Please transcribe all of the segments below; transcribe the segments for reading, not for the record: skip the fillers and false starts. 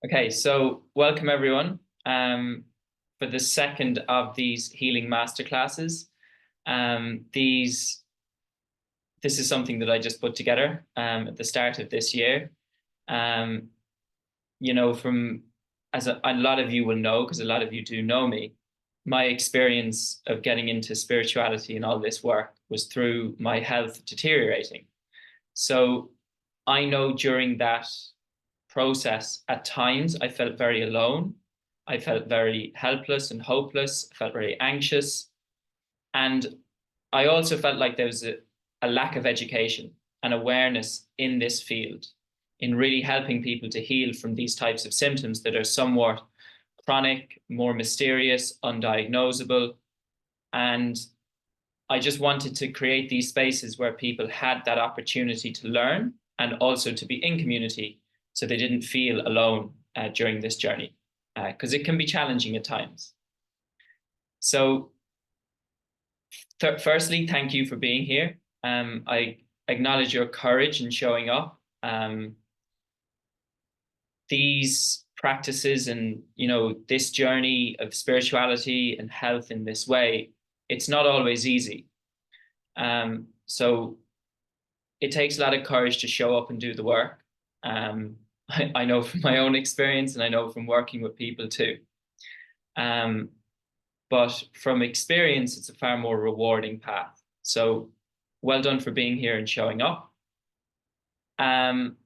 Okay, so welcome everyone for the second of these healing masterclasses. This is something that I just put together at the start of this year. Um, from as a lot of you will know, because a lot of you do know me, my experience of getting into spirituality and all this work was through my health deteriorating. So I know during that process, at times I felt very alone. I felt very helpless and hopeless. I felt very anxious. And I also felt like there was a lack of education and awareness in this field, in really helping people to heal from these types of symptoms that are somewhat chronic, more mysterious, undiagnosable. And I just wanted to create these spaces where people had that opportunity to learn and also to be in community so they didn't feel alone during this journey, because it can be challenging at times. So firstly, thank you for being here. I acknowledge your courage in showing up. These practices and, this journey of spirituality and health in this way, it's not always easy. So it takes a lot of courage to show up and do the work. I know from my own experience, and I know from working with people too. But from experience, it's a far more rewarding path. So well done for being here and showing up. And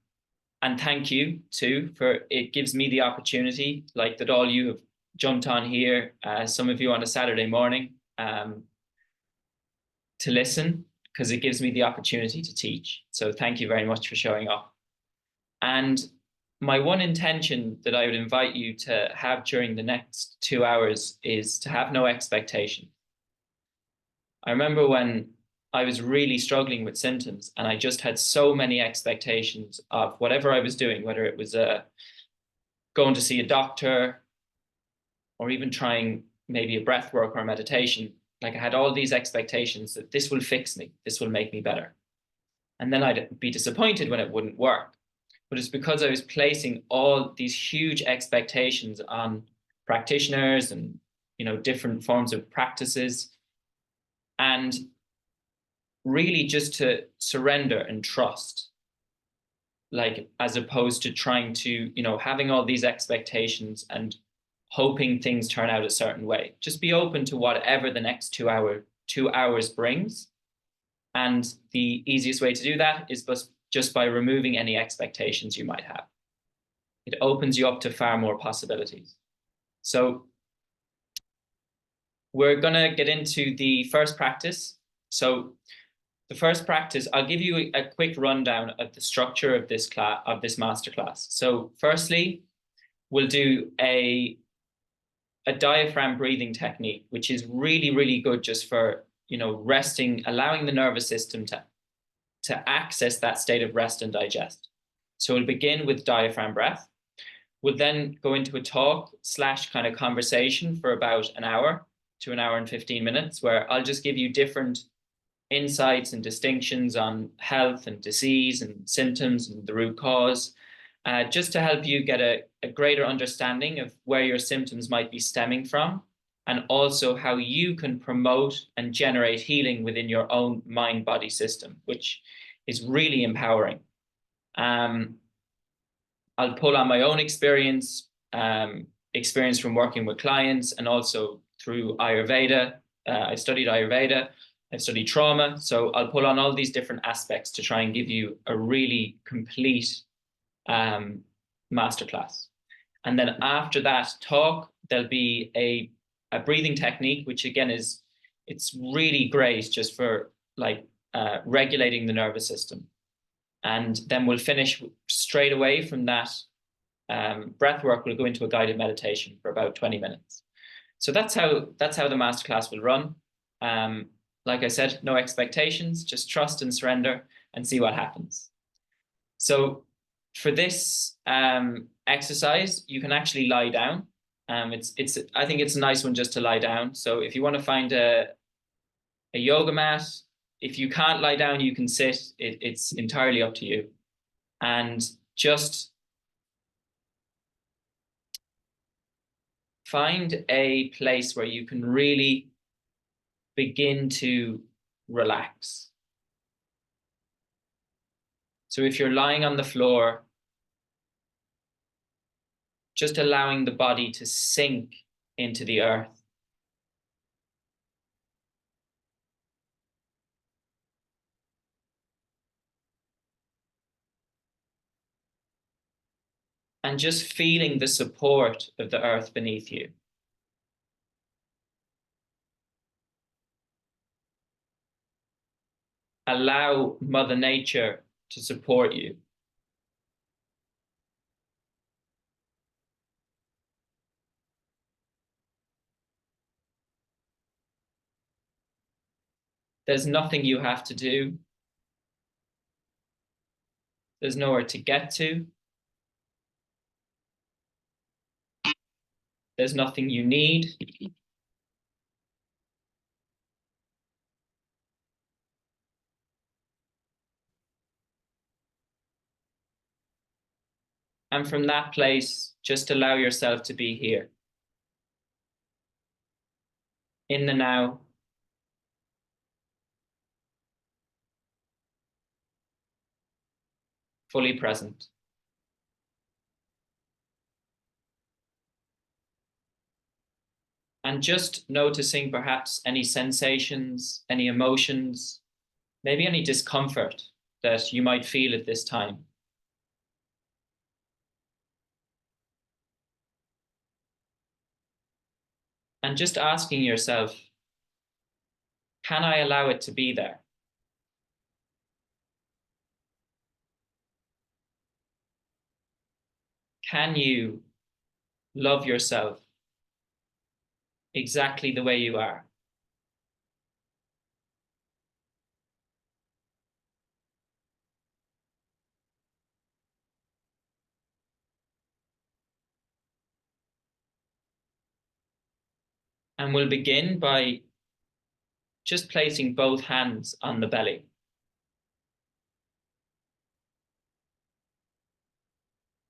thank you too, for it gives me the opportunity, like that all you have jumped on here, some of you on a Saturday morning, to listen, because it gives me the opportunity to teach. So thank you very much for showing up. And my one intention that I would invite you to have during the next 2 hours is to have no expectation. I remember when I was really struggling with symptoms and I just had so many expectations of whatever I was doing, whether it was going to see a doctor or even trying maybe a breath work or meditation. Like I had all these expectations that this will fix me, this will make me better. And then I'd be disappointed when it wouldn't work. But it's because I was placing all these huge expectations on practitioners and, different forms of practices. And really just to surrender and trust, like, as opposed to trying to, having all these expectations and hoping things turn out a certain way. Just be open to whatever the next 2 hours brings. And the easiest way to do that is just by removing any expectations you might have. It opens you up to far more possibilities. So we're going to get into the first practice. So the first practice, I'll give you a quick rundown of the structure of this masterclass. So firstly, we'll do a diaphragm breathing technique, which is really, really good just for, resting, allowing the nervous system to access that state of rest and digest. So we'll begin with diaphragm breath. We'll then go into a talk / kind of conversation for about an hour to an hour and 15 minutes, where I'll just give you different insights and distinctions on health and disease and symptoms and the root cause, just to help you get a greater understanding of where your symptoms might be stemming from, and also how you can promote and generate healing within your own mind-body system, which is really empowering. I'll pull on my own experience from working with clients, and also through Ayurveda. I studied Ayurveda. I've studied trauma. So I'll pull on all these different aspects to try and give you a really complete masterclass. And then after that talk, there'll be a breathing technique, which again it's really great just for regulating the nervous system. And then we'll finish straight away from that breath work. We'll go into a guided meditation for about 20 minutes. So that's how the masterclass will run. Like I said, no expectations, just trust and surrender and see what happens. So for this exercise, you can actually lie down. I think it's a nice one just to lie down. So if you want to find a yoga mat, if you can't lie down, you can sit. It's entirely up to you. And just find a place where you can really begin to relax. So if you're lying on the floor, just allowing the body to sink into the earth. And just feeling the support of the earth beneath you. Allow Mother Nature to support you. There's nothing you have to do. There's nowhere to get to. There's nothing you need. And from that place, just allow yourself to be here. In the now. Fully present. And just noticing perhaps any sensations, any emotions, maybe any discomfort that you might feel at this time. And just asking yourself, can I allow it to be there? Can you love yourself exactly the way you are? And we'll begin by just placing both hands on the belly.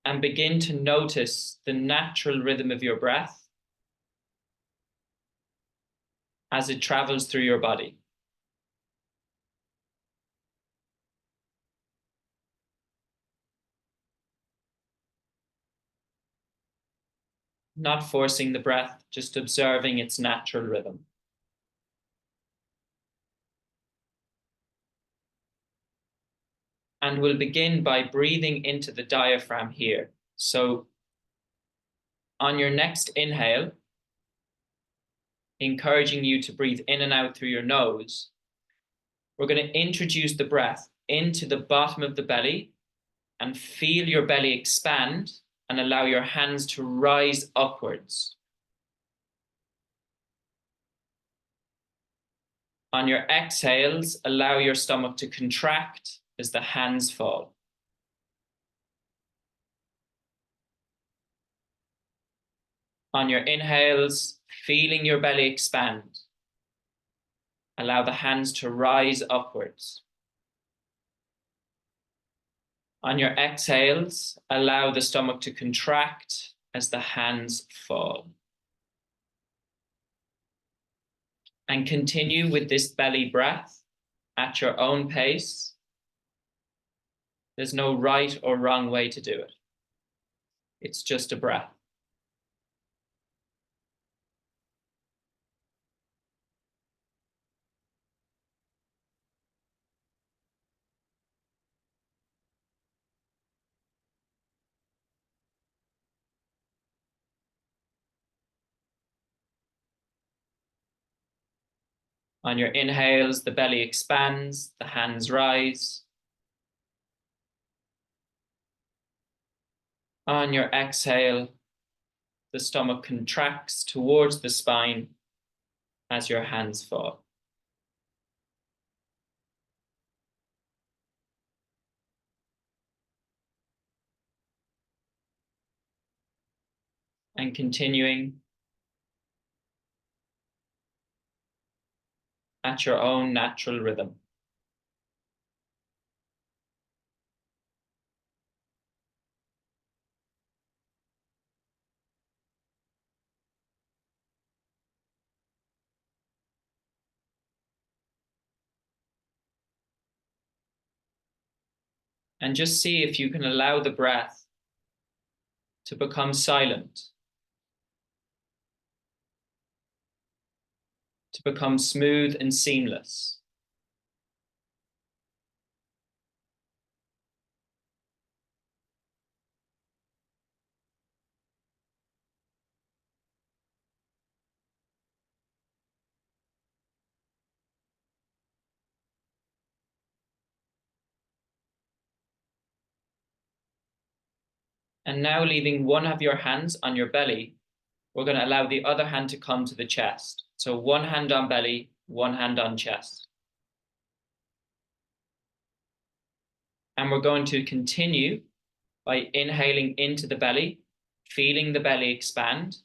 And begin to notice the natural rhythm of your breath as it travels through your body. Not forcing the breath, just observing its natural rhythm. And we'll begin by breathing into the diaphragm here. So on your next inhale, encouraging you to breathe in and out through your nose, we're going to introduce the breath into the bottom of the belly and feel your belly expand and allow your hands to rise upwards. On your exhales, allow your stomach to contract as the hands fall. On your inhales, feeling your belly expand. Allow the hands to rise upwards. On your exhales, allow the stomach to contract as the hands fall. And continue with this belly breath at your own pace. There's no right or wrong way to do it. It's just a breath. On your inhales, the belly expands, the hands rise. On your exhale, the stomach contracts towards the spine as your hands fall. And continuing at your own natural rhythm. And just see if you can allow the breath to become silent, to become smooth and seamless. And now, leaving one of your hands on your belly, we're going to allow the other hand to come to the chest. So one hand on belly, one hand on chest. And we're going to continue by inhaling into the belly, feeling the belly expand.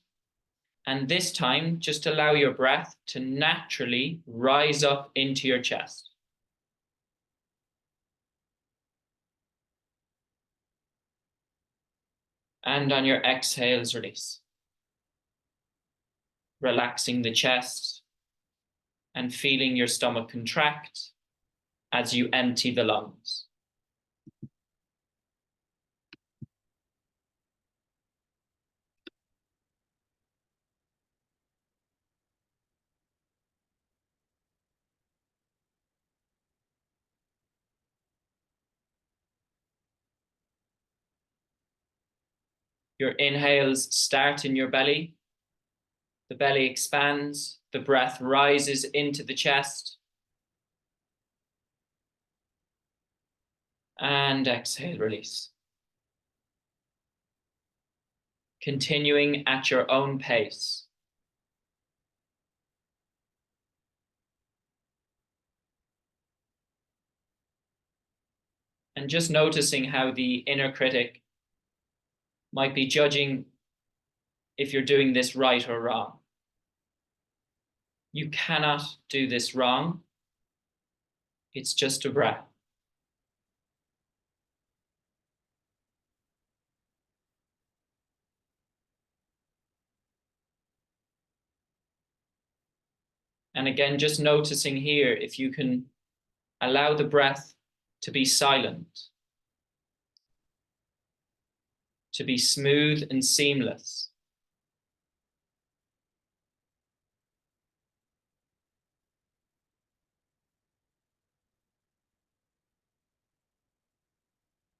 And this time, just allow your breath to naturally rise up into your chest. And on your exhales, release. Relaxing the chest and feeling your stomach contract as you empty the lungs. Your inhales start in your belly. The belly expands, the breath rises into the chest. And exhale, release. Continuing at your own pace. And just noticing how the inner critic might be judging if you're doing this right or wrong. You cannot do this wrong. It's just a breath. And again, just noticing here, if you can allow the breath to be silent, to be smooth and seamless.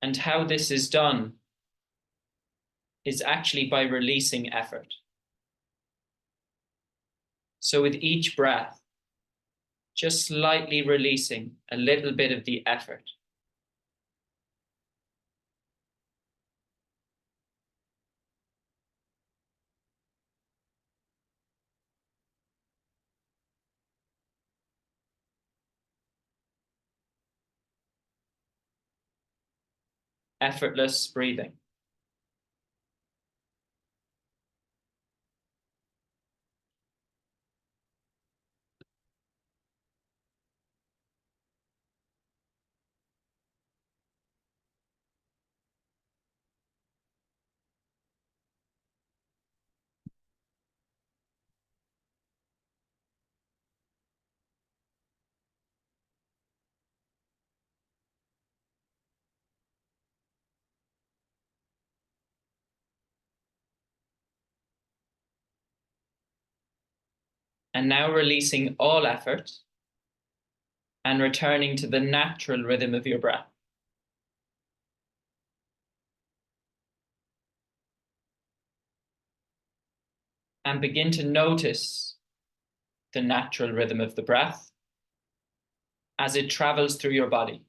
And how this is done is actually by releasing effort. So with each breath, just slightly releasing a little bit of the effort. Effortless breathing. And now releasing all effort and returning to the natural rhythm of your breath. And begin to notice the natural rhythm of the breath as it travels through your body.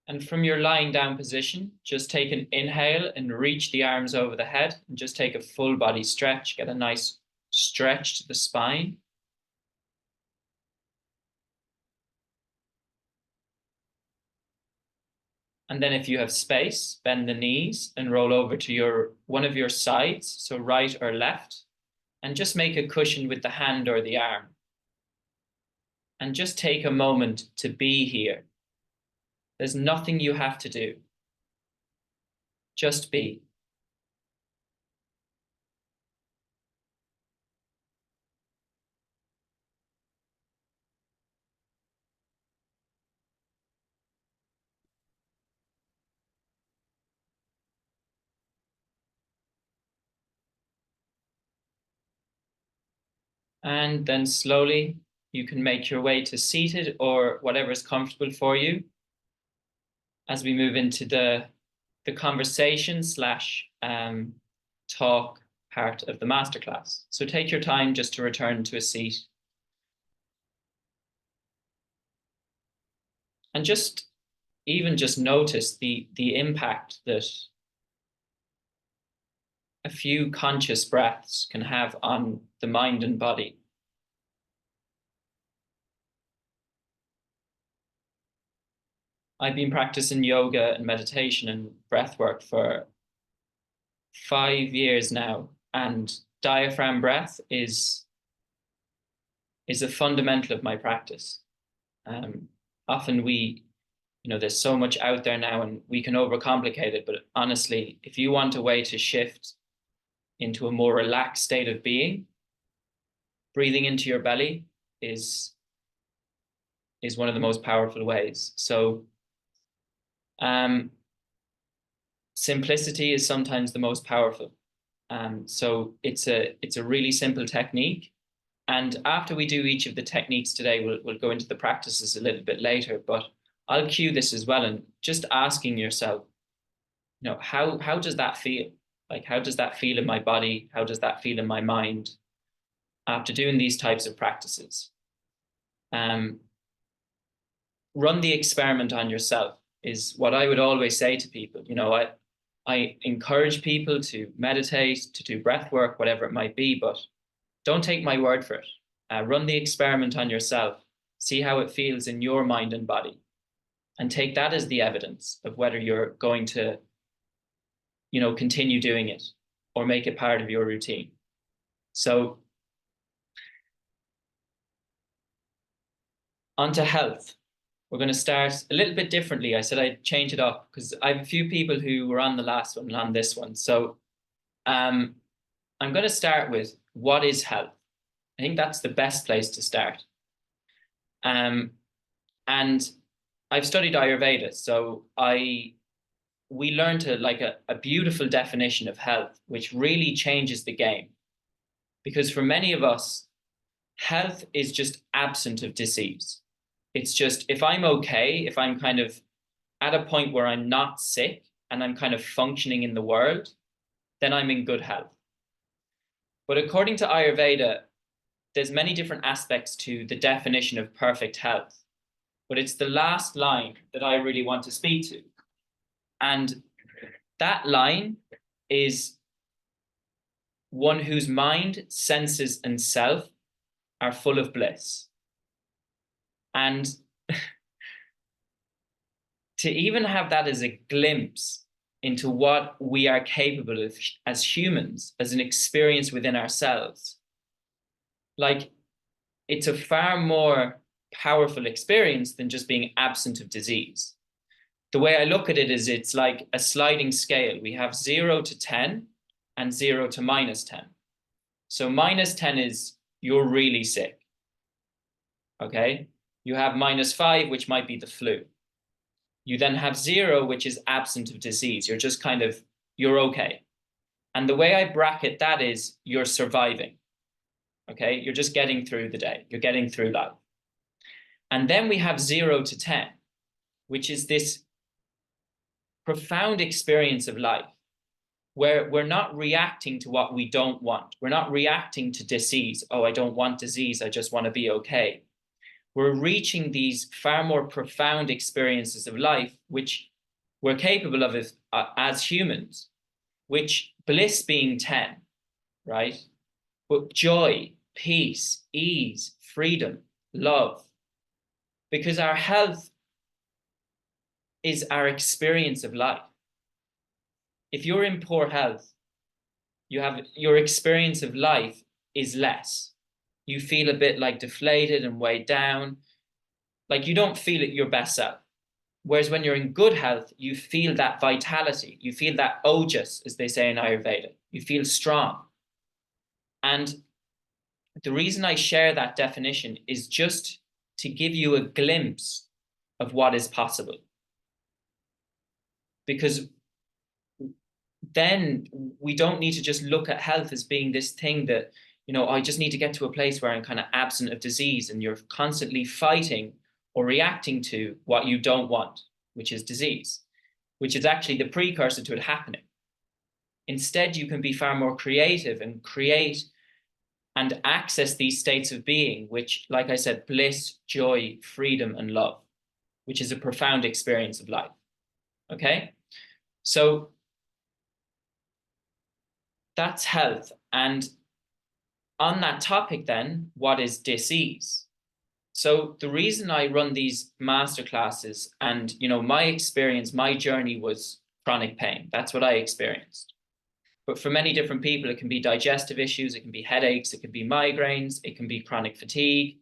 And from your lying down position, just take an inhale and reach the arms over the head and just take a full body stretch. Get a nice stretch to the spine. And then if you have space, bend the knees and roll over to one of your sides, so right or left, and just make a cushion with the hand or the arm. And just take a moment to be here. There's nothing you have to do. Just be. And then slowly you can make your way to seated or whatever is comfortable for you as we move into the conversation slash talk part of the masterclass. So take your time just to return to a seat. And just notice the impact that a few conscious breaths can have on the mind and body. I've been practicing yoga and meditation and breath work for 5 years now, and diaphragm breath is a fundamental of my practice. Often there's so much out there now and we can overcomplicate it, but honestly, if you want a way to shift into a more relaxed state of being, breathing into your belly is one of the most powerful ways. So simplicity is sometimes the most powerful. So it's a really simple technique. And after we do each of the techniques today, we'll go into the practices a little bit later, but I'll cue this as well. And just asking yourself, how does that feel? Like, how does that feel in my body? How does that feel in my mind after doing these types of practices? Run the experiment on yourself is what I would always say to people. I encourage people to meditate, to do breath work, whatever it might be, but don't take my word for it. Run the experiment on yourself. See how it feels in your mind and body, and take that as the evidence of whether you're going to, continue doing it or make it part of your routine. So onto health. We're going to start a little bit differently. I said I'd change it up because I have a few people who were on the last one and on this one. So I'm going to start with, what is health? I think that's the best place to start. And I've studied Ayurveda, so we learned a beautiful definition of health, which really changes the game. Because for many of us, health is just absent of disease. It's just, if I'm okay, if I'm kind of at a point where I'm not sick and I'm kind of functioning in the world, then I'm in good health. But according to Ayurveda, there's many different aspects to the definition of perfect health. But it's the last line that I really want to speak to. And that line is one whose mind, senses, and self are full of bliss. And to even have that as a glimpse into what we are capable of as humans, as an experience within ourselves, it's a far more powerful experience than just being absent of disease. The way I look at it is, it's like a sliding scale. We have 0 to 10 and 0 to -10. So -10 is you're really sick. Okay. You have -5, which might be the flu. You then have 0, which is absent of disease. You're just you're okay. And the way I bracket that is, you're surviving. Okay. You're just getting through the day. You're getting through life. And then we have 0 to 10, which is this profound experience of life where we're not reacting to what we don't want. We're not reacting to disease. Oh, I don't want disease. I just want to be okay. We're reaching these far more profound experiences of life, which we're capable of as humans, which bliss being 10, right? But joy, peace, ease, freedom, love. Because our health is our experience of life. If you're in poor health, your experience of life is less. You feel a bit like deflated and weighed down, like you don't feel at your best self. Whereas when you're in good health, you feel that vitality, you feel that ojas, as they say in Ayurveda. You feel strong. And the reason I share that definition is just to give you a glimpse of what is possible. Because then we don't need to just look at health as being this thing that, I just need to get to a place where I'm kind of absent of disease, and you're constantly fighting or reacting to what you don't want, which is disease, which is actually the precursor to it happening. Instead, you can be far more creative and create and access these states of being, which, like I said, bliss, joy, freedom, and love, which is a profound experience of life. Okay? So that's health. And on that topic, then, what is dis-ease? So the reason I run these masterclasses, and my experience, my journey was chronic pain. That's what I experienced. But for many different people, it can be digestive issues, it can be headaches, it can be migraines, it can be chronic fatigue,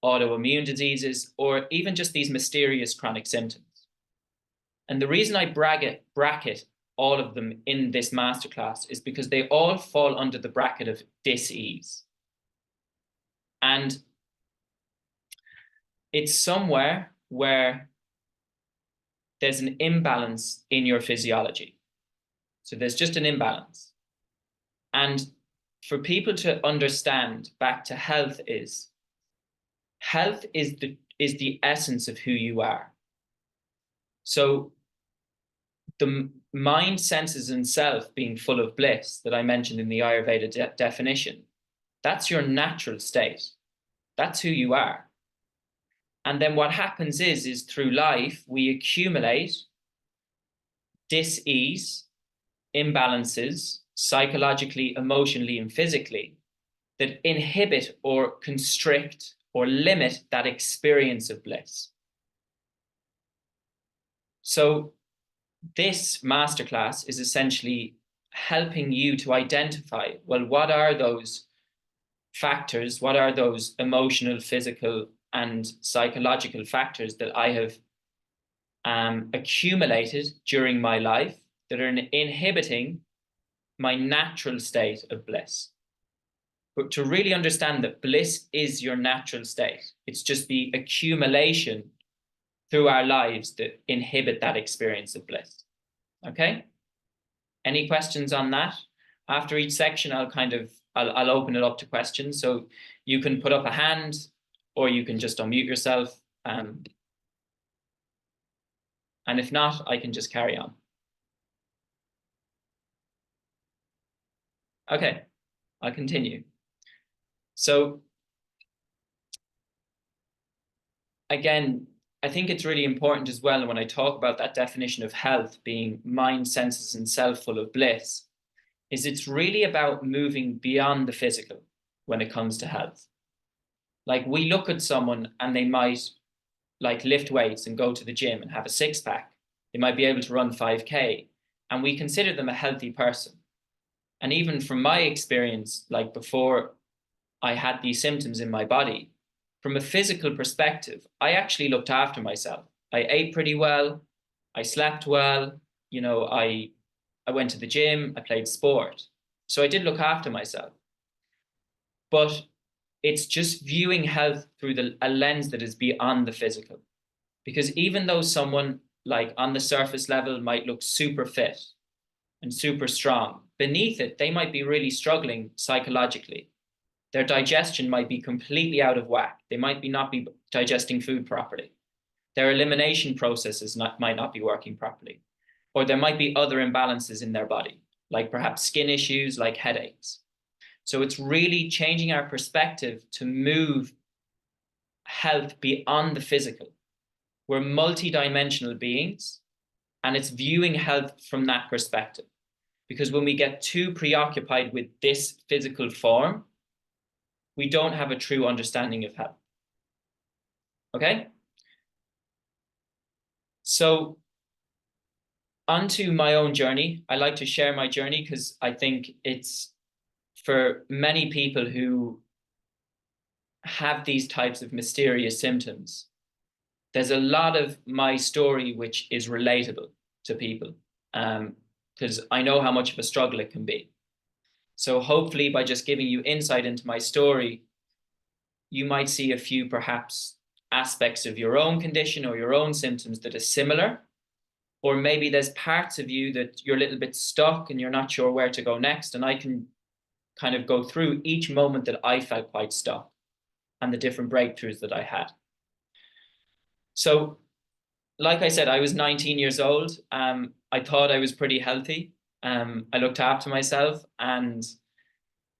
autoimmune diseases, or even just these mysterious chronic symptoms. And the reason I bracket all of them in this masterclass is because they all fall under the bracket of dis-ease. And it's somewhere where there's an imbalance in your physiology. So there's just an imbalance. And for people to understand, back to health is the essence of who you are. So the mind, senses, and self being full of bliss that I mentioned in the Ayurveda definition, that's your natural state. That's who you are. And then what happens is through life, we accumulate dis-ease, imbalances, psychologically, emotionally, and physically, that inhibit or constrict or limit that experience of bliss. So this masterclass is essentially helping you to identify, well, what are those factors? What are those emotional, physical, and psychological factors that I have accumulated during my life that are inhibiting my natural state of bliss? But to really understand that bliss is your natural state, it's just the accumulation through our lives that inhibit that experience of bliss. Okay? Any questions on that? After each section, I'll open it up to questions. So you can put up a hand, or you can just unmute yourself. And if not, I can just carry on. Okay, I'll continue. So again, I think it's really important as well when I talk about that definition of health being mind, senses, and self full of bliss, is it's really about moving beyond the physical when it comes to health. Like, we look at someone and they might lift weights and go to the gym and have a six-pack. They might be able to run 5K, and we consider them a healthy person. And even from my experience, before I had these symptoms in my body, from a physical perspective, I actually looked after myself. I ate pretty well. I slept well. I went to the gym. I played sport. So I did look after myself. But it's just viewing health through a lens that is beyond the physical. Because even though someone on the surface level might look super fit and super strong, beneath it, they might be really struggling psychologically. Their digestion might be completely out of whack. They might not be digesting food properly. Their elimination processes might not be working properly. Or there might be other imbalances in their body, like perhaps skin issues, like headaches. So it's really changing our perspective to move health beyond the physical. We're multidimensional beings, and it's viewing health from that perspective. Because when we get too preoccupied with this physical form, we don't have a true understanding of health. Okay? So onto my own journey. I like to share my journey because I think it's for many people who have these types of mysterious symptoms. There's a lot of my story which is relatable to people, because I know how much of a struggle it can be. So hopefully by just giving you insight into my story, you might see a few perhaps aspects of your own condition or your own symptoms that are similar, or maybe there's parts of you that you're a little bit stuck and you're not sure where to go next. And I can kind of go through each moment that I felt quite stuck and the different breakthroughs that I had. So, like I said, I was 19 years old. I thought I was pretty healthy. I looked after myself, and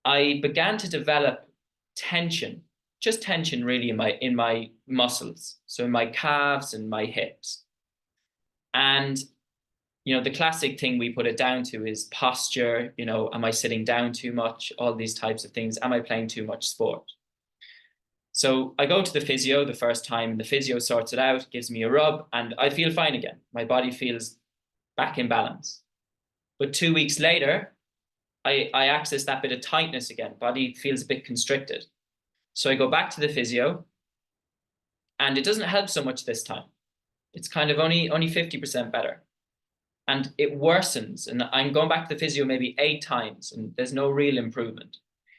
I began to develop tension, just tension really in my muscles, so in my calves and my hips. And the classic thing we put it down to is posture. Am I sitting down too much? All these types of things. Am I playing too much sport? So I go to the physio the first time, and the physio sorts it out, gives me a rub, and I feel fine again. My body feels back in balance. But 2 weeks later, I access that bit of tightness again. Body feels a bit constricted. So I go back to the physio, and it doesn't help so much this time. It's kind of only 50% better. And it worsens. And I'm going back to the physio maybe 8 times, and there's no real improvement.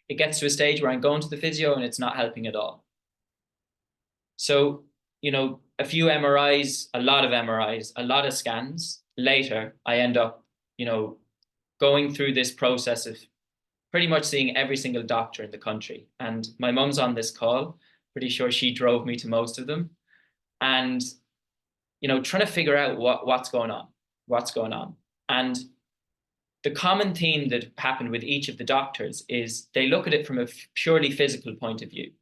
It gets to a stage where I'm going to the physio and it's not helping at all. So, a few MRIs, a lot of MRIs, a lot of scans later, I end up, going through this process of pretty much seeing every single doctor in the country. And my mum's on this call, pretty sure she drove me to most of them. And, trying to figure out what's going on. And the common theme that happened with each of the doctors is they look at it from a purely physical point of view.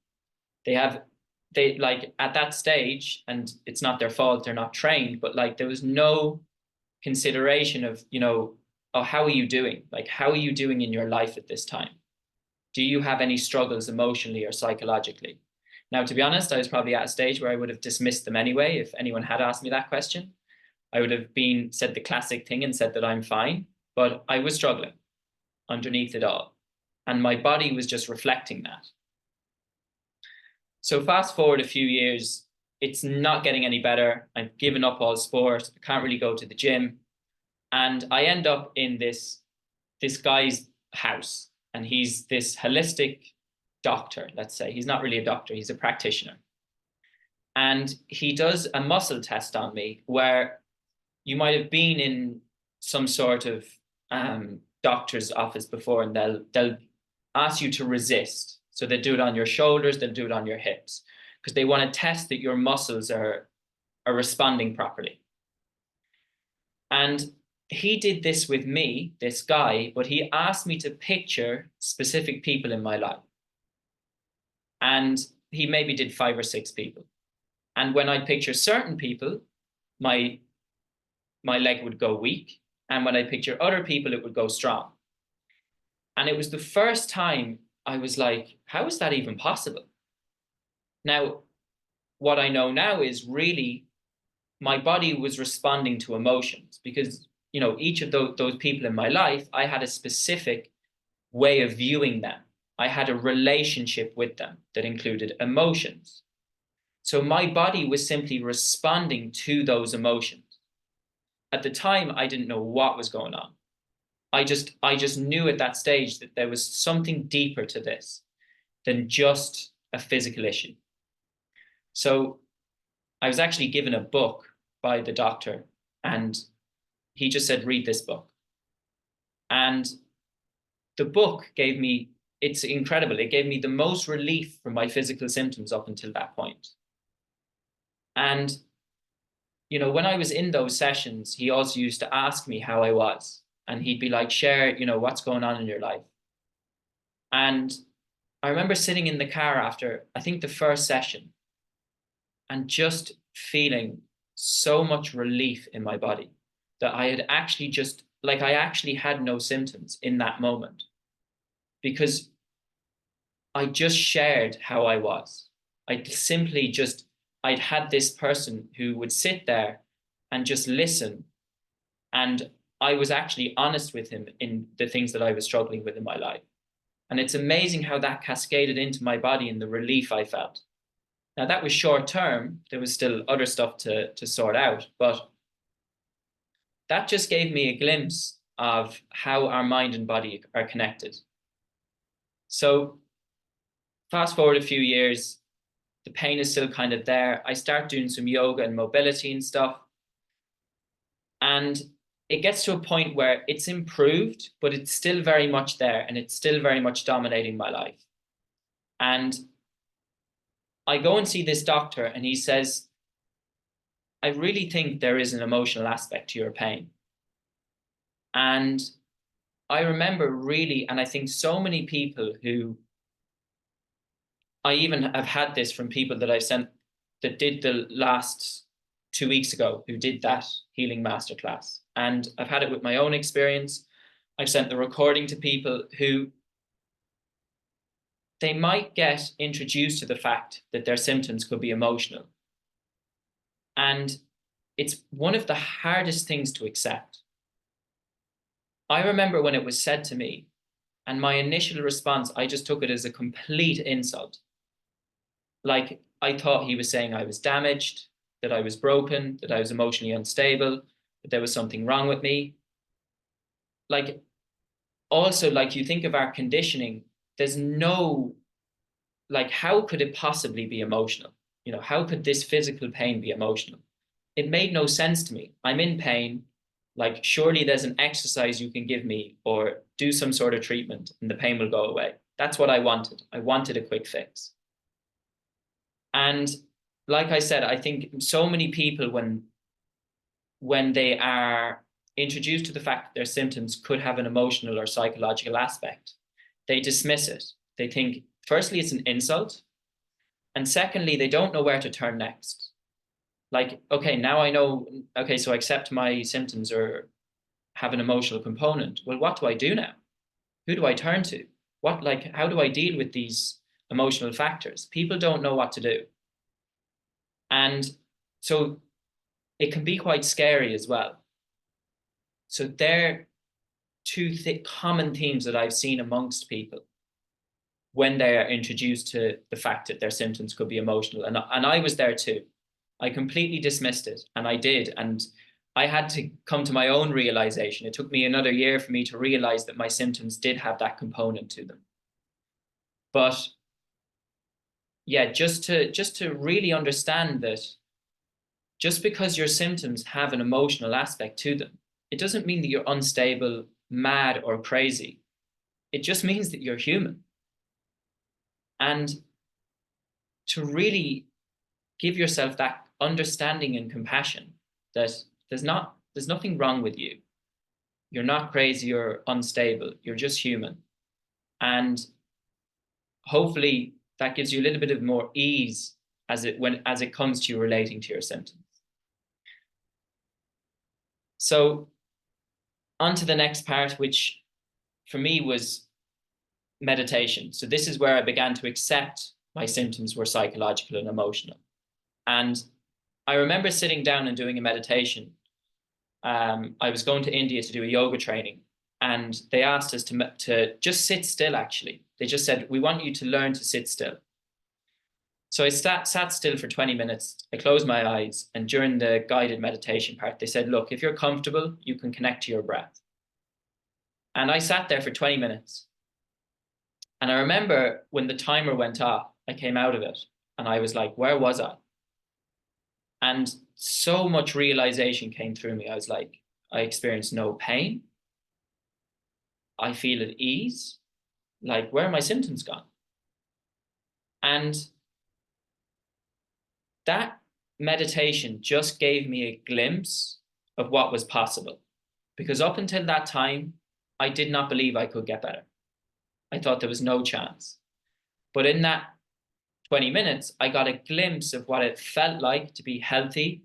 They like at that stage, and it's not their fault, they're not trained, but like there was no consideration of, oh, how are you doing? Like, how are you doing in your life at this time? Do you have any struggles emotionally or psychologically? Now, to be honest, I was probably at a stage where I would have dismissed them anyway. If anyone had asked me that question, I would have said the classic thing and said that I'm fine, but I was struggling underneath it all. And my body was just reflecting that. So fast forward a few years, it's not getting any better. I've given up all sport. I can't really go to the gym. And I end up in this guy's house, and he's this holistic doctor, let's say. He's not really a doctor, he's a practitioner. And he does a muscle test on me where you might have been in some sort of doctor's office before, and they'll ask you to resist. So they do it on your shoulders, they'll do it on your hips, because they want to test that your muscles are responding properly. And he did this with me, this guy, but he asked me to picture specific people in my life. And he maybe did 5 or 6 people. And when I picture certain people, my leg would go weak. And when I picture other people, it would go strong. And it was the first time I was like, how is that even possible? Now, what I know now is really my body was responding to emotions, because, each of those people in my life, I had a specific way of viewing them. I had a relationship with them that included emotions. So my body was simply responding to those emotions. At the time, I didn't know what was going on. I just knew at that stage that there was something deeper to this than just a physical issue. So I was actually given a book by the doctor, and he just said, read this book. And the book gave me, it's incredible, it gave me the most relief from my physical symptoms up until that point. And, when I was in those sessions, he also used to ask me how I was. And he'd be like, share, what's going on in your life. And I remember sitting in the car after, I think, the first session, and just feeling so much relief in my body that I had actually I actually had no symptoms in that moment, because I just shared how I was. I'd had this person who would sit there and just listen And I was actually honest with him in the things that I was struggling with in my life. And it's amazing how that cascaded into my body and the relief I felt. Now, that was short term. There was still other stuff to sort out, but that just gave me a glimpse of how our mind and body are connected. So fast forward a few years, the pain is still kind of there. I start doing some yoga and mobility and stuff. And it gets to a point where it's improved, but it's still very much there and it's still very much dominating my life. And I go and see this doctor and he says, I really think there is an emotional aspect to your pain. And I remember really, and I think so many people who, I even have had this from people that I've sent that did the last 2 weeks ago, who did that healing masterclass. And I've had it with my own experience. I've sent the recording to people who they might get introduced to the fact that their symptoms could be emotional. And it's one of the hardest things to accept. I remember when it was said to me, and my initial response, I just took it as a complete insult. Like, I thought he was saying I was damaged, that I was broken, that I was emotionally unstable, that there was something wrong with me. Like, also, like, you think of our conditioning, there's no, like, how could it possibly be emotional? You know, how could this physical pain be emotional? It made no sense to me. I'm in pain. Like, surely there's an exercise you can give me or do some sort of treatment and the pain will go away. That's what I wanted. I wanted a quick fix. And like I said, I think so many people, when they are introduced to the fact that their symptoms could have an emotional or psychological aspect, they dismiss it. They think, firstly, it's an insult. And secondly, they don't know where to turn next. Like, okay, now I know, okay, so I accept my symptoms or have an emotional component. Well, what do I do now? Who do I turn to? How do I deal with these emotional factors? People don't know what to do. And so it can be quite scary as well. So they're two common themes that I've seen amongst people when they are introduced to the fact that their symptoms could be emotional. And I was there too. I completely dismissed it, and I did. And I had to come to my own realization. It took me another year for me to realize that my symptoms did have that component to them. But yeah, just to really understand that just because your symptoms have an emotional aspect to them, it doesn't mean that you're unstable, mad, or crazy. It just means that you're human. And to really give yourself that understanding and compassion that there's nothing wrong with you. You're not crazy or unstable. You're just human. And hopefully that gives you a little bit of more ease as it comes to you relating to your symptoms. So on to the next part, which for me was meditation. So this is where I began to accept my symptoms were psychological and emotional. And I remember sitting down and doing a meditation. I was going to India to do a yoga training, and they asked us to just sit still, actually. They just said, we want you to learn to sit still. So I sat still for 20 minutes. I closed my eyes, and during the guided meditation part, they said, look, if you're comfortable, you can connect to your breath. And I sat there for 20 minutes. And I remember when the timer went off, I came out of it, and I was like, where was I? And so much realization came through me. I was like, I experienced no pain. I feel at ease. Like, where are my symptoms gone? And that meditation just gave me a glimpse of what was possible. Because up until that time, I did not believe I could get better. I thought there was no chance. But in that 20 minutes, I got a glimpse of what it felt like to be healthy,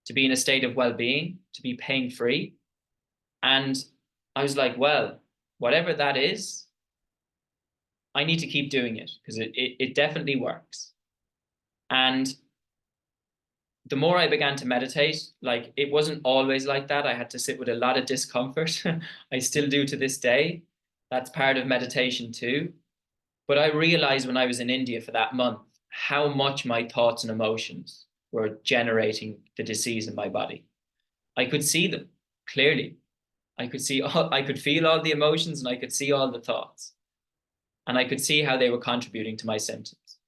to be in a state of well-being, to be pain-free. And I was like, well, whatever that is, I need to keep doing it because it definitely works. And the more I began to meditate, like it wasn't always like that. I had to sit with a lot of discomfort. I still do to this day. That's part of meditation too. But I realized when I was in India for that month how much my thoughts and emotions were generating the disease in my body. I could see them clearly. I could feel all the emotions and I could see all the thoughts. And I could see how they were contributing to my symptoms.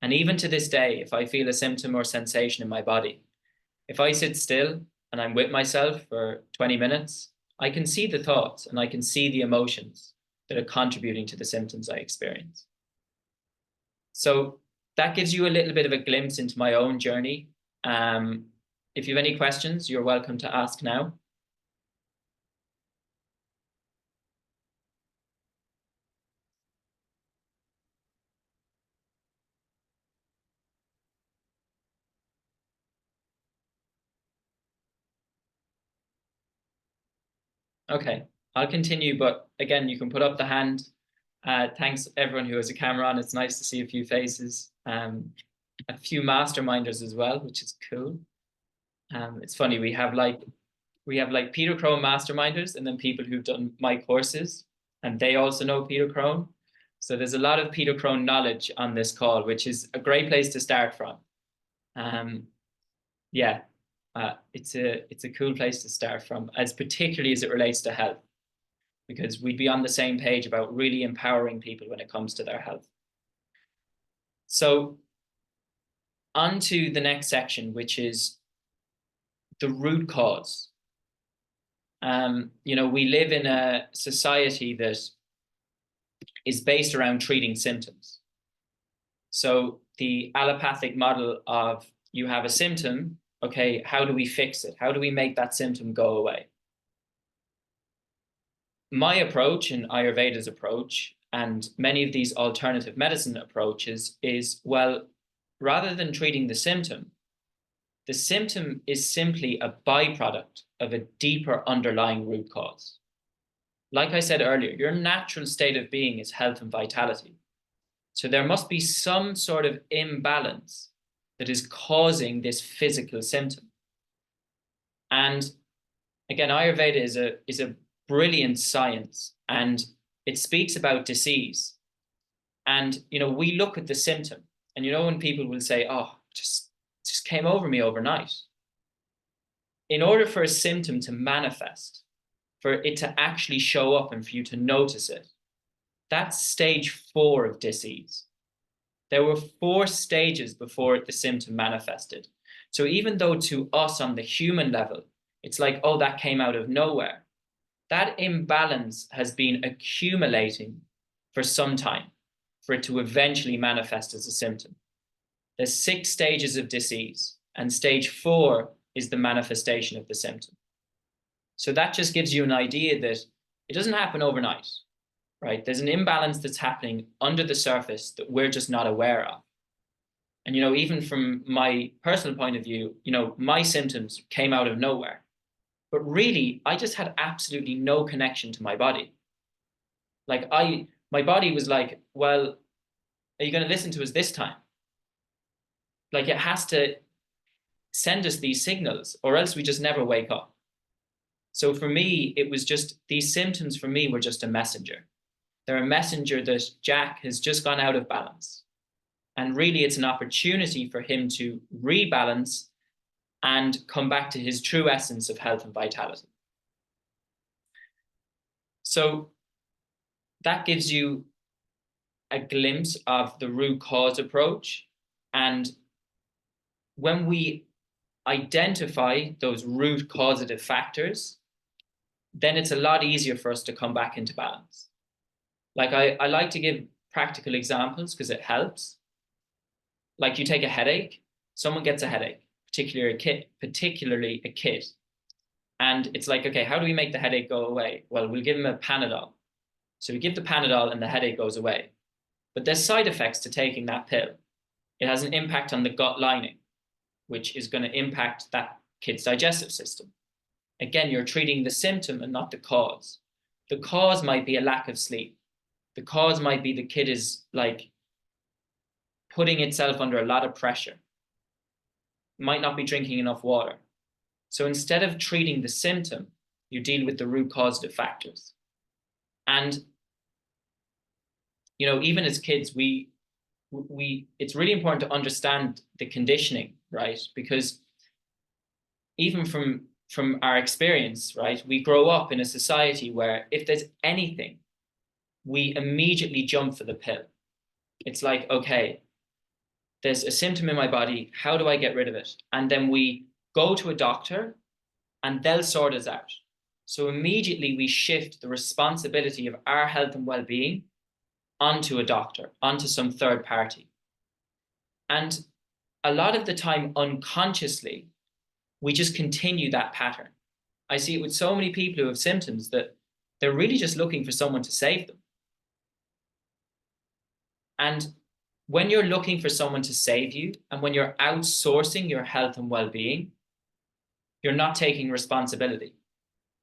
And even to this day, if I feel a symptom or sensation in my body, if I sit still and I'm with myself for 20 minutes, I can see the thoughts and I can see the emotions that are contributing to the symptoms I experience. So that gives you a little bit of a glimpse into my own journey. If you have any questions, you're welcome to ask now. Okay, I'll continue, but again, you can put up the hand. Thanks everyone who has a camera on. It's nice to see a few faces. A few masterminders as well, which is cool. It's funny, we have like Peter Crone masterminders and then people who've done my courses and they also know Peter Crone. So there's a lot of Peter Crone knowledge on this call, which is a great place to start from. Yeah, it's a cool place to start from, as particularly as it relates to health, because we'd be on the same page about really empowering people when it comes to their health. So on to the next section, which is the root cause. We live in a society that is based around treating symptoms. So the allopathic model of you have a symptom, okay, how do we fix it? How do we make that symptom go away? My approach and Ayurveda's approach and many of these alternative medicine approaches is, well, rather than treating the symptom is simply a byproduct of a deeper underlying root cause. Like I said earlier, your natural state of being is health and vitality. So there must be some sort of imbalance that is causing this physical symptom. And again, Ayurveda is a brilliant science, and it speaks about disease. And we look at the symptom, and when people will say, "Oh, just came over me overnight." In order for a symptom to manifest, for it to actually show up and for you to notice it, that's stage 4 of disease. There were 4 stages before the symptom manifested. So even though to us on the human level, it's like, oh, that came out of nowhere, that imbalance has been accumulating for some time for it to eventually manifest as a symptom. There's 6 stages of disease, and stage 4 is the manifestation of the symptom. So that just gives you an idea that it doesn't happen overnight, right? There's an imbalance that's happening under the surface that we're just not aware of. And, even from my personal point of view, my symptoms came out of nowhere. But really, I just had absolutely no connection to my body. Like my body was like, well, are you going to listen to us this time? Like it has to send us these signals or else we just never wake up. So for me, it was just these symptoms for me were just a messenger. They're a messenger that Jack has just gone out of balance. And really, it's an opportunity for him to rebalance and come back to his true essence of health and vitality. So that gives you a glimpse of the root cause approach. And when we identify those root causative factors, then it's a lot easier for us to come back into balance. Like I like to give practical examples because it helps. Like you take a headache, someone gets a headache, particularly a kid. And it's like, okay, how do we make the headache go away? Well, we'll give them a Panadol. So we give the Panadol and the headache goes away. But there's side effects to taking that pill. It has an impact on the gut lining, which is going to impact that kid's digestive system. Again, you're treating the symptom and not the cause. The cause might be a lack of sleep. The cause might be the kid is like putting itself under a lot of pressure. might not be drinking enough water. So instead of treating the symptom, you deal with the root causative factors. And, even as kids, it's really important to understand the conditioning, right? Because even from our experience, right, we grow up in a society where if there's anything, we immediately jump for the pill. It's like, okay, there's a symptom in my body. How do I get rid of it? And then we go to a doctor and they'll sort us out. So immediately we shift the responsibility of our health and well-being onto a doctor, onto some third party. And a lot of the time, unconsciously, we just continue that pattern. I see it with so many people who have symptoms that they're really just looking for someone to save them. And when you're looking for someone to save you, and when you're outsourcing your health and well-being, you're not taking responsibility,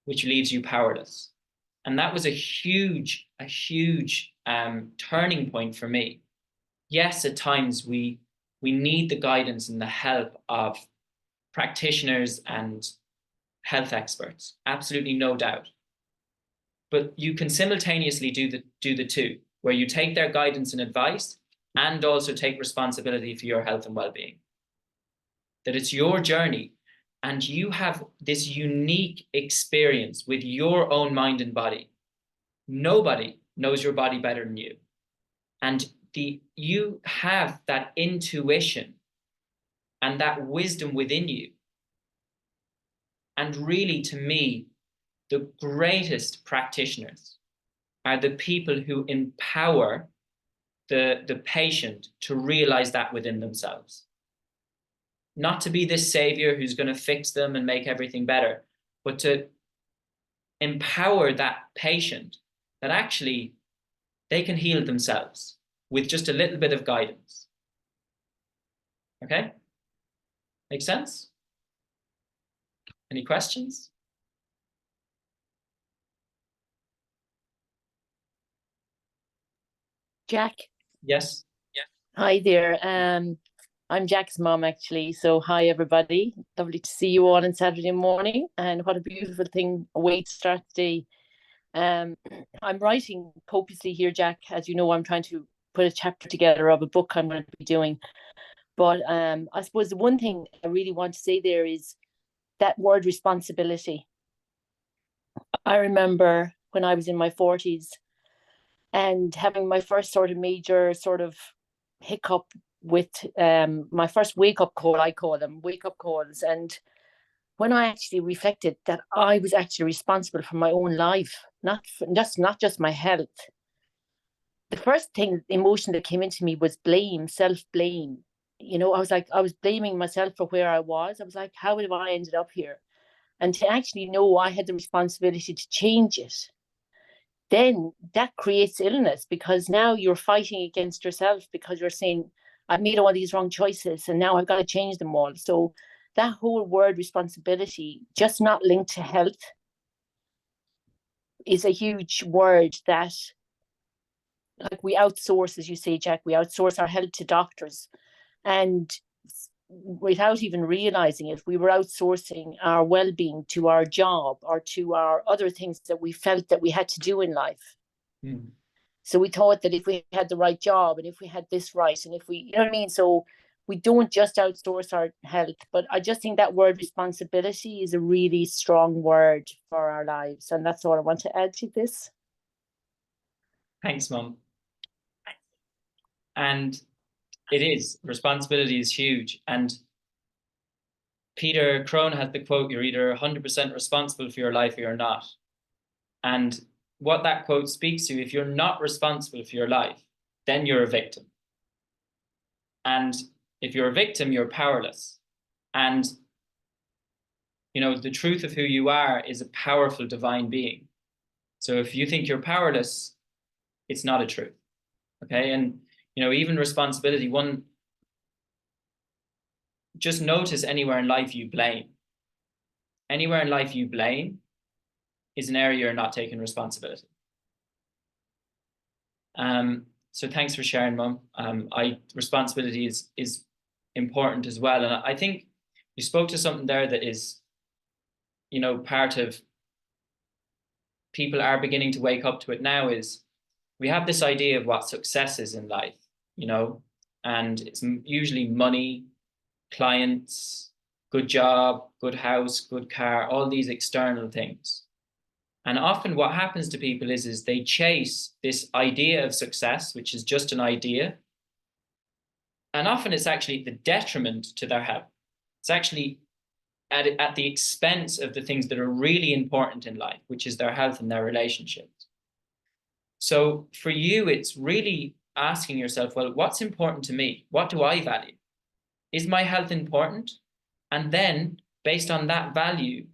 which leaves you powerless. And that was a huge turning point for me. Yes, at times we need the guidance and the help of practitioners and health experts, absolutely no doubt. But you can simultaneously do the two, where you take their guidance and advice and also take responsibility for your health and well-being. That it's your journey and you have this unique experience with your own mind and body. Nobody knows your body better than you. And you have that intuition and that wisdom within you. And really, to me, the greatest practitioners are the people who empower the patient to realize that within themselves. Not to be this savior who's going to fix them and make everything better, but to empower that patient that actually they can heal themselves with just a little bit of guidance. Okay? Make sense? Any questions? Jack? Yes. Hi there. I'm Jack's mom, actually. So hi, everybody. Lovely to see you all on Saturday morning. And what a beautiful thing, a way to start the day. I'm writing copiously here, Jack. As you know, I'm trying to put a chapter together of a book I'm going to be doing. But I suppose the one thing I really want to say there is that word responsibility. I remember when I was in my 40s and having my first sort of major sort of hiccup with my first wake-up call, I call them wake-up calls. And when I actually reflected that I was actually responsible for my own life, not just my health, the first emotion that came into me was blame, self-blame. I was blaming myself for where I was. I was like, how have I ended up here? And to actually know I had the responsibility to change it, then that creates illness, because now you're fighting against yourself, because you're saying, I've made all these wrong choices and now I've got to change them all. So that whole word responsibility, just not linked to health, is a huge word that, like, we outsource, as you say, Jack, we outsource our health to doctors. And without even realizing it, we were outsourcing our well-being to our job or to our other things that we felt that we had to do in life. Mm. So we thought that if we had the right job and if we had this right and if we, you know what I mean? So we don't just outsource our health, but I just think that word responsibility is a really strong word for our lives. And that's all I want to add to this. Thanks, Mum. And it is, responsibility is huge. And Peter Crone has the quote, you're either 100% responsible for your life or you're not. And what that quote speaks to, if you're not responsible for your life, then you're a victim. And if you're a victim, you're powerless. And, the truth of who you are is a powerful divine being. So if you think you're powerless, it's not a truth. Okay. And, even responsibility, just notice anywhere in life you blame. Anywhere in life you blame is an area you're not taking responsibility. So thanks for sharing, Mum. Responsibility is important as well. And I think you spoke to something there that is, you know, part of people are beginning to wake up to it now, is we have this idea of what success is in life, you know, and it's usually money, clients, good job, good house, good car, all these external things. And often what happens to people is they chase this idea of success, which is just an idea. And often it's actually the detriment to their health. It's actually at the expense of the things that are really important in life, which is their health and their relationships. So for you, it's really asking yourself, well, what's important to me? What do I value? Is my health important? And then based on that value,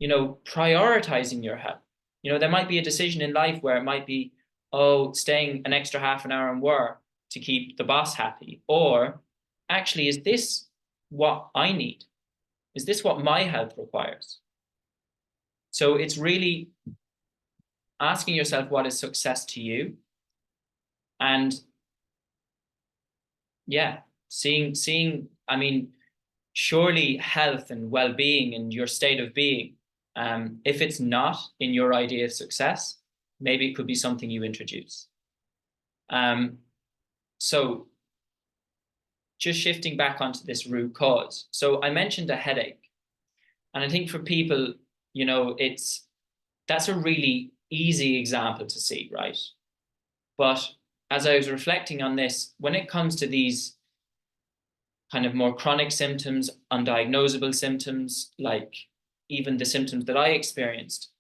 you know, prioritizing your health. You know, there might be a decision in life where it might be, oh, staying an extra half an hour in work to keep the boss happy. Or actually, is this what I need? Is this what my health requires? So it's really asking yourself, what is success to you? And yeah, seeing, I mean, surely health and well-being and your state of being, if it's not in your idea of success, maybe it could be something you introduce. So just shifting back onto this root cause. So I mentioned a headache. And I think for people, you know, that's a really easy example to see, right? But as I was reflecting on this, when it comes to these kind of more chronic symptoms, undiagnosable symptoms, like even the symptoms that I experienced,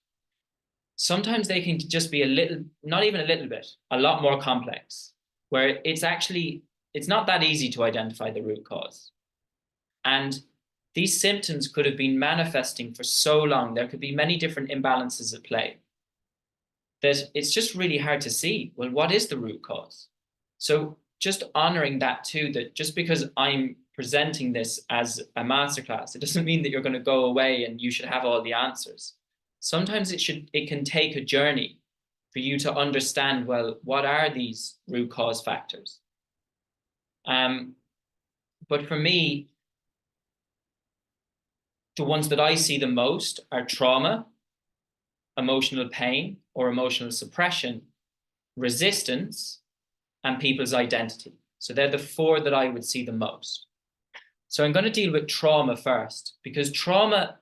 sometimes they can just be a little, not even a little bit, a lot more complex, where it's not that easy to identify the root cause. And these symptoms could have been manifesting for so long. There could be many different imbalances at play that it's just really hard to see, well, what is the root cause? So just honoring that too, that just because I'm presenting this as a masterclass, it doesn't mean that you're going to go away and you should have all the answers. Sometimes it can take a journey for you to understand, well, what are these root cause factors? But for me, the ones that I see the most are trauma, emotional pain or emotional suppression, resistance, and people's identity. So they're the four that I would see the most. So I'm going to deal with trauma first, because trauma,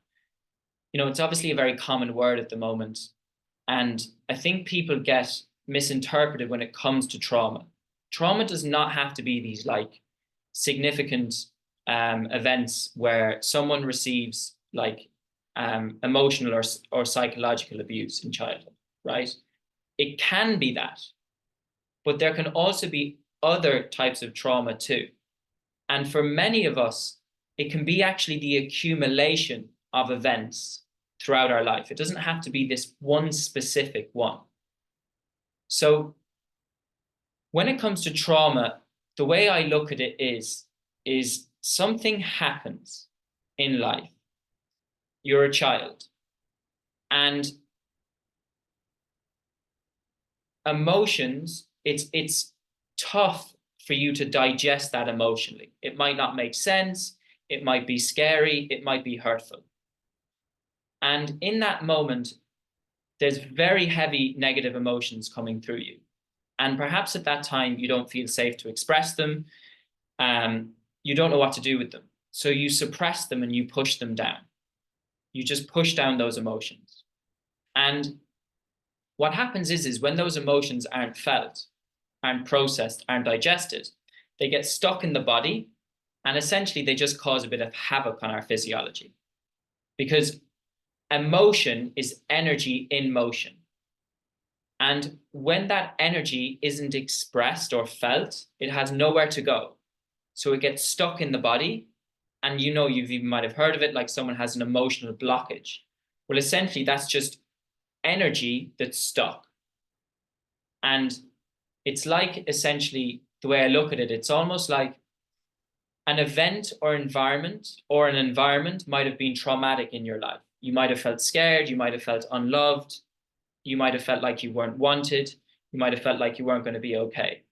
you know, it's obviously a very common word at the moment. And I think people get misinterpreted when it comes to trauma. Trauma does not have to be these like significant events where someone receives like emotional or psychological abuse in childhood, right? It can be that, but there can also be other types of trauma too. And for many of us, it can be actually the accumulation of events throughout our life. It doesn't have to be this one specific one. So when it comes to trauma, the way I look at it is something happens in life. You're a child, and emotions, it's tough for you to digest that emotionally. It might not make sense. It might be scary. It might be hurtful. And in that moment, there's very heavy negative emotions coming through you. And perhaps at that time, you don't feel safe to express them. You don't know what to do with them. So you suppress them and you push them down. You just push down those emotions. And what happens is when those emotions aren't felt, aren't processed, aren't digested, they get stuck in the body, and essentially they just cause a bit of havoc on our physiology. Because emotion is energy in motion. And when that energy isn't expressed or felt, it has nowhere to go. So it gets stuck in the body. And you know, you might have heard of it, like someone has an emotional blockage. Well, essentially, that's just energy that's stuck. And it's like, essentially, the way I look at it, it's almost like an event or environment might have been traumatic in your life. You might have felt scared. You might have felt unloved. You might have felt like you weren't wanted. You might have felt like you weren't going to be okay.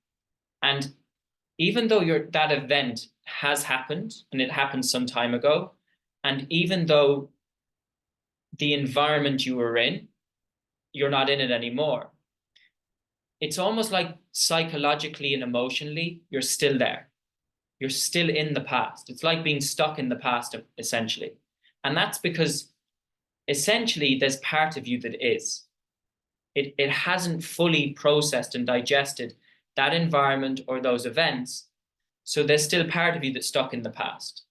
And even though that event has happened and it happened some time ago, and even though the environment you were in, you're not in it anymore, it's almost like psychologically and emotionally, you're still there. You're still in the past. It's like being stuck in the past, essentially. And that's because essentially there's part of you that is. It hasn't fully processed and digested that environment or those events. So there's still part of you that's stuck in the past.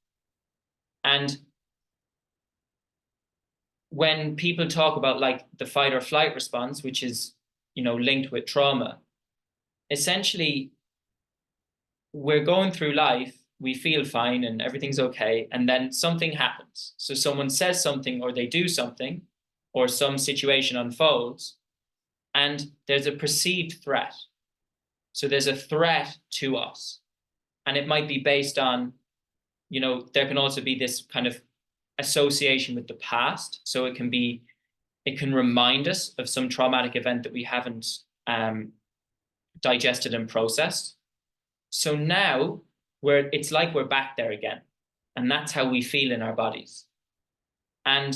And when people talk about like the fight or flight response, which is, linked with trauma, essentially we're going through life, we feel fine and everything's okay, and then something happens. So someone says something or they do something, or some situation unfolds, and there's a perceived threat. So there's a threat to us. And it might be based on, there can also be this kind of association with the past. So it can remind us of some traumatic event that we haven't digested and processed. So now it's like we're back there again. And that's how we feel in our bodies. And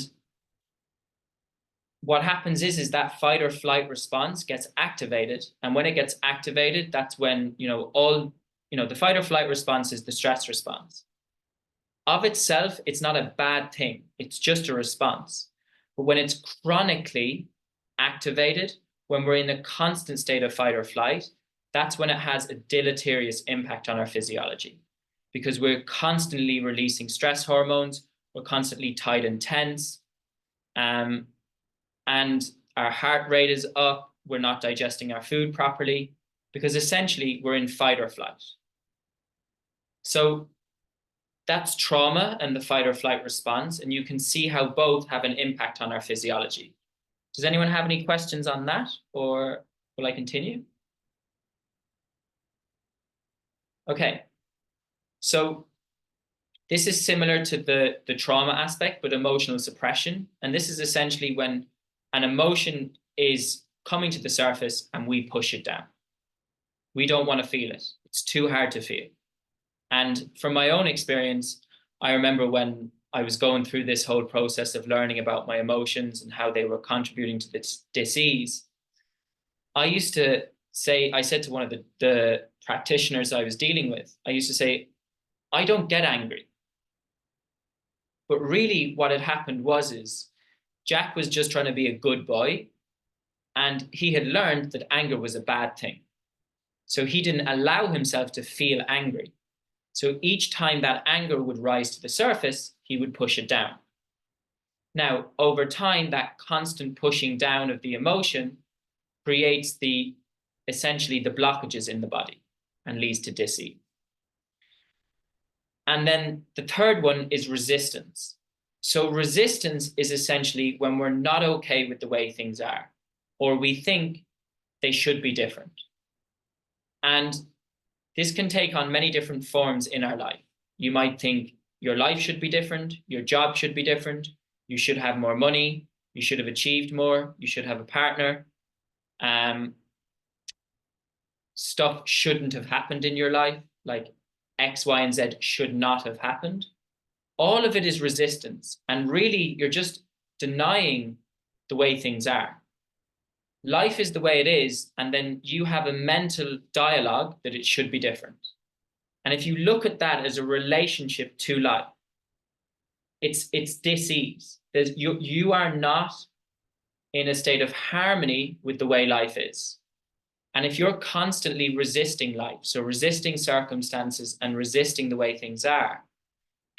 what happens is that fight or flight response gets activated. And when it gets activated, that's when, the fight or flight response is the stress response. Of itself, it's not a bad thing. It's just a response. But when it's chronically activated, when we're in a constant state of fight or flight, that's when it has a deleterious impact on our physiology, because we're constantly releasing stress hormones, we're constantly tight and tense, and our heart rate is up, we're not digesting our food properly, because essentially we're in fight or flight. So that's trauma and the fight or flight response, and you can see how both have an impact on our physiology. Does anyone have any questions on that, or will I continue? Okay, so this is similar to the trauma aspect, but emotional suppression. And this is essentially when an emotion is coming to the surface and we push it down. We don't want to feel it. It's too hard to feel. And from my own experience, I remember when I was going through this whole process of learning about my emotions and how they were contributing to this disease, I said to one of the practitioners I was dealing with, I used to say, I don't get angry. But really what had happened is Jack was just trying to be a good boy, and he had learned that anger was a bad thing. So he didn't allow himself to feel angry. So each time that anger would rise to the surface, he would push it down. Now, over time, that constant pushing down of the emotion creates essentially the blockages in the body and leads to dis-ease. And then the third one is resistance. So resistance is essentially when we're not okay with the way things are, or we think they should be different. And this can take on many different forms in our life. You might think your life should be different, your job should be different, you should have more money, you should have achieved more, you should have a partner. Stuff shouldn't have happened in your life, like X, Y, and Z should not have happened. All of it is resistance. And really, you're just denying the way things are. Life is the way it is, and then you have a mental dialogue that it should be different. And if you look at that as a relationship to life, it's dis-ease. You are not in a state of harmony with the way life is. And if you're constantly resisting life, so resisting circumstances and resisting the way things are,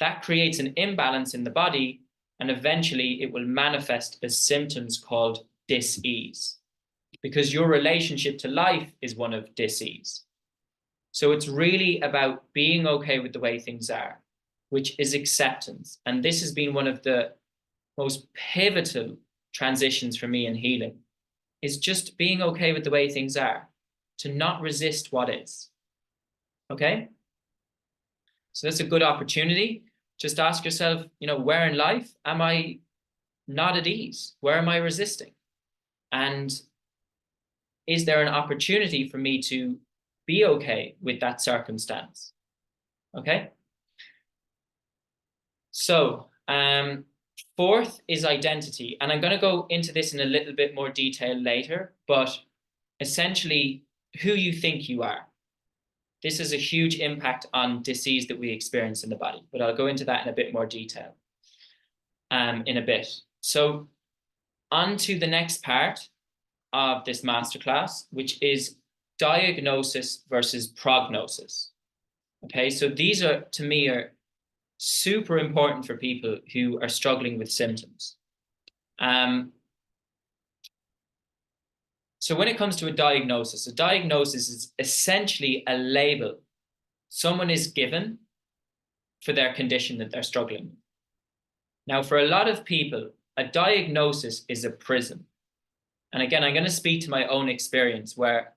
that creates an imbalance in the body, and eventually it will manifest as symptoms called dis-ease, because your relationship to life is one of dis-ease. So it's really about being okay with the way things are, which is acceptance. And this has been one of the most pivotal transitions for me in healing, is just being okay with the way things are, to not resist what is. Okay? So that's a good opportunity. Just ask yourself, where in life am I not at ease? Where am I resisting? And is there an opportunity for me to be okay with that circumstance. Okay. So, fourth is identity. And I'm going to go into this in a little bit more detail later, but essentially who you think you are. This has a huge impact on disease that we experience in the body, but I'll go into that in a bit more detail in a bit. So on to the next part of this masterclass, which is diagnosis versus prognosis. Okay, so these are, to me, are super important for people who are struggling with symptoms. So when it comes to a diagnosis is essentially a label someone is given for their condition that they're struggling with. Now, for a lot of people, a diagnosis is a prison. And again, I'm going to speak to my own experience where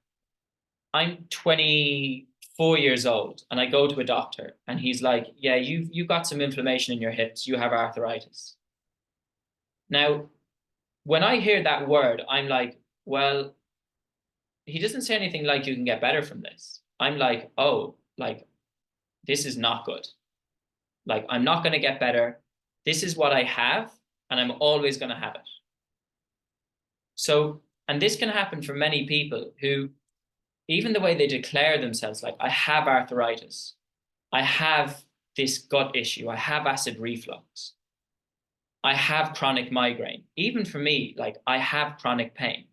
I'm 24 years old and I go to a doctor and he's like, yeah, you've got some inflammation in your hips, you have arthritis. Now, when I hear that word, I'm like, well, he doesn't say anything like you can get better from this. I'm like, oh, like, this is not good. Like, I'm not going to get better. This is what I have, and I'm always going to have it. So, and this can happen for many people who, even the way they declare themselves, like, I have arthritis, I have this gut issue, I have acid reflux, I have chronic migraine. Even for me, like, I have chronic pain.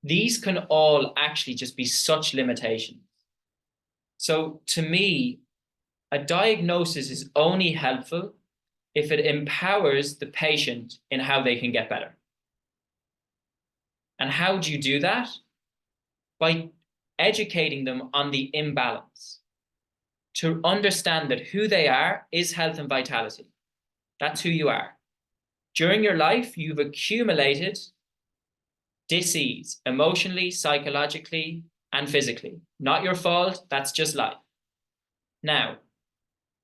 These can all actually just be such limitations. So to me, a diagnosis is only helpful if it empowers the patient in how they can get better. And how do you do that? By educating them on the imbalance, to understand that who they are is health and vitality. That's who you are. During your life, you've accumulated disease, emotionally, psychologically, and physically. Not your fault, that's just life. Now,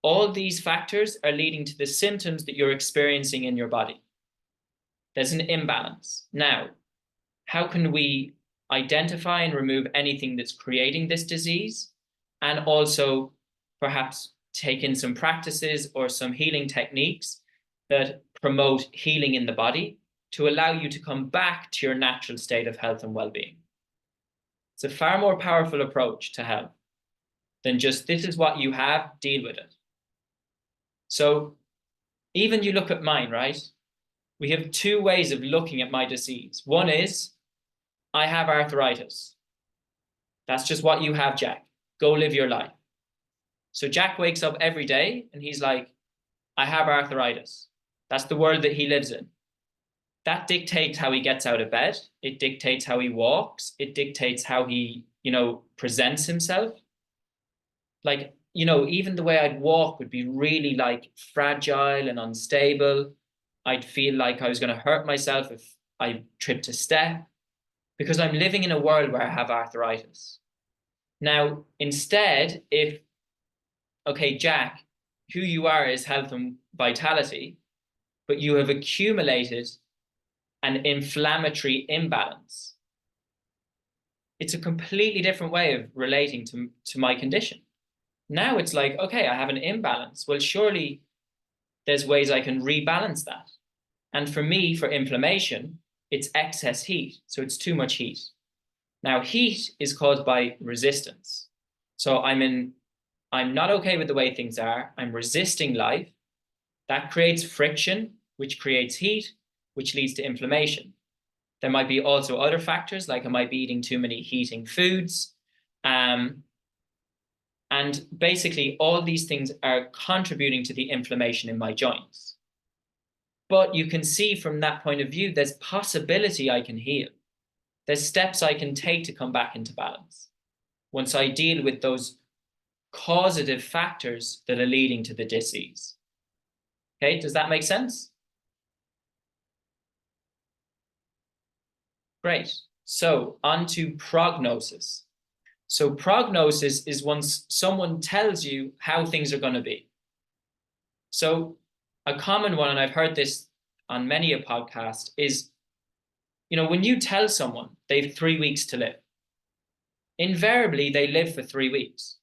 all these factors are leading to the symptoms that you're experiencing in your body. There's an imbalance. Now, how can we identify and remove anything that's creating this disease? And also perhaps take in some practices or some healing techniques that promote healing in the body to allow you to come back to your natural state of health and well-being. It's a far more powerful approach to health than just, this is what you have, deal with it. So even you look at mine, right? We have two ways of looking at my disease. One is, I have arthritis. That's just what you have, Jack. Go live your life. So Jack wakes up every day and he's like, I have arthritis. That's the world that he lives in. That dictates how he gets out of bed. It dictates how he walks. It dictates how he, presents himself. Like, even the way I'd walk would be really like fragile and unstable. I'd feel like I was going to hurt myself if I tripped a step, because I'm living in a world where I have arthritis. Now, instead, okay, Jack, who you are is health and vitality, but you have accumulated an inflammatory imbalance. It's a completely different way of relating to my condition. Now it's like, okay, I have an imbalance. Well, surely there's ways I can rebalance that. And for me, for inflammation, it's excess heat. So it's too much heat. Now, heat is caused by resistance. So I'm not okay with the way things are. I'm resisting life. That creates friction, which creates heat, which leads to inflammation. There might be also other factors, like I might be eating too many heating foods. And basically, all these things are contributing to the inflammation in my joints. But you can see from that point of view, there's possibility I can heal. There's steps I can take to come back into balance once I deal with those causative factors that are leading to the disease. Okay, does that make sense? Great. So on to prognosis. So prognosis is once someone tells you how things are going to be. So a common one, and I've heard this on many a podcast, is, when you tell someone they have 3 weeks to live, invariably they live for 3 weeks.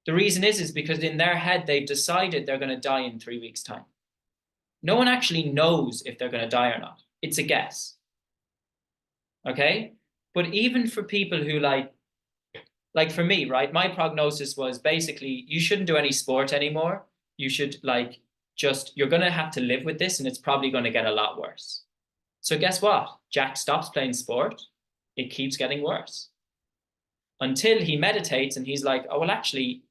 The reason is because in their head, they've decided they're going to die in 3 weeks' time. No one actually knows if they're going to die or not. It's a guess. Okay? But even for people who like for me, right? My prognosis was basically, you shouldn't do any sport anymore. You should you're going to have to live with this and it's probably going to get a lot worse. So guess what? Jack stops playing sport. It keeps getting worse. Until he meditates and he's like, oh, well, actually,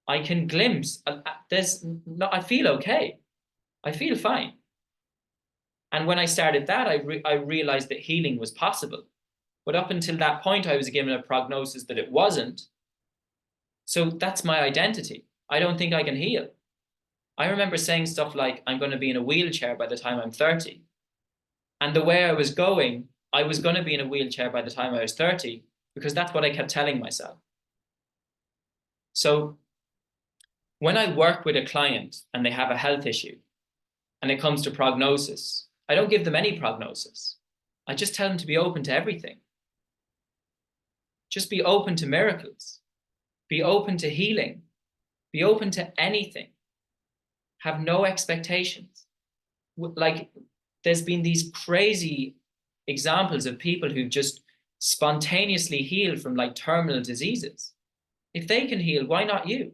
I can glimpse. I feel okay. I feel fine. And when I started that, I realized that healing was possible. But up until that point, I was given a prognosis that it wasn't. So that's my identity. I don't think I can heal. I remember saying stuff like, I'm going to be in a wheelchair by the time I'm 30. And the way I was going to be in a wheelchair by the time I was 30, because that's what I kept telling myself. So when I work with a client and they have a health issue and it comes to prognosis, I don't give them any prognosis. I just tell them to be open to everything. Just be open to miracles. Be open to healing. Be open to anything. Have no expectations. Like, there's been these crazy examples of people who just spontaneously heal from like terminal diseases. If they can heal, why not you?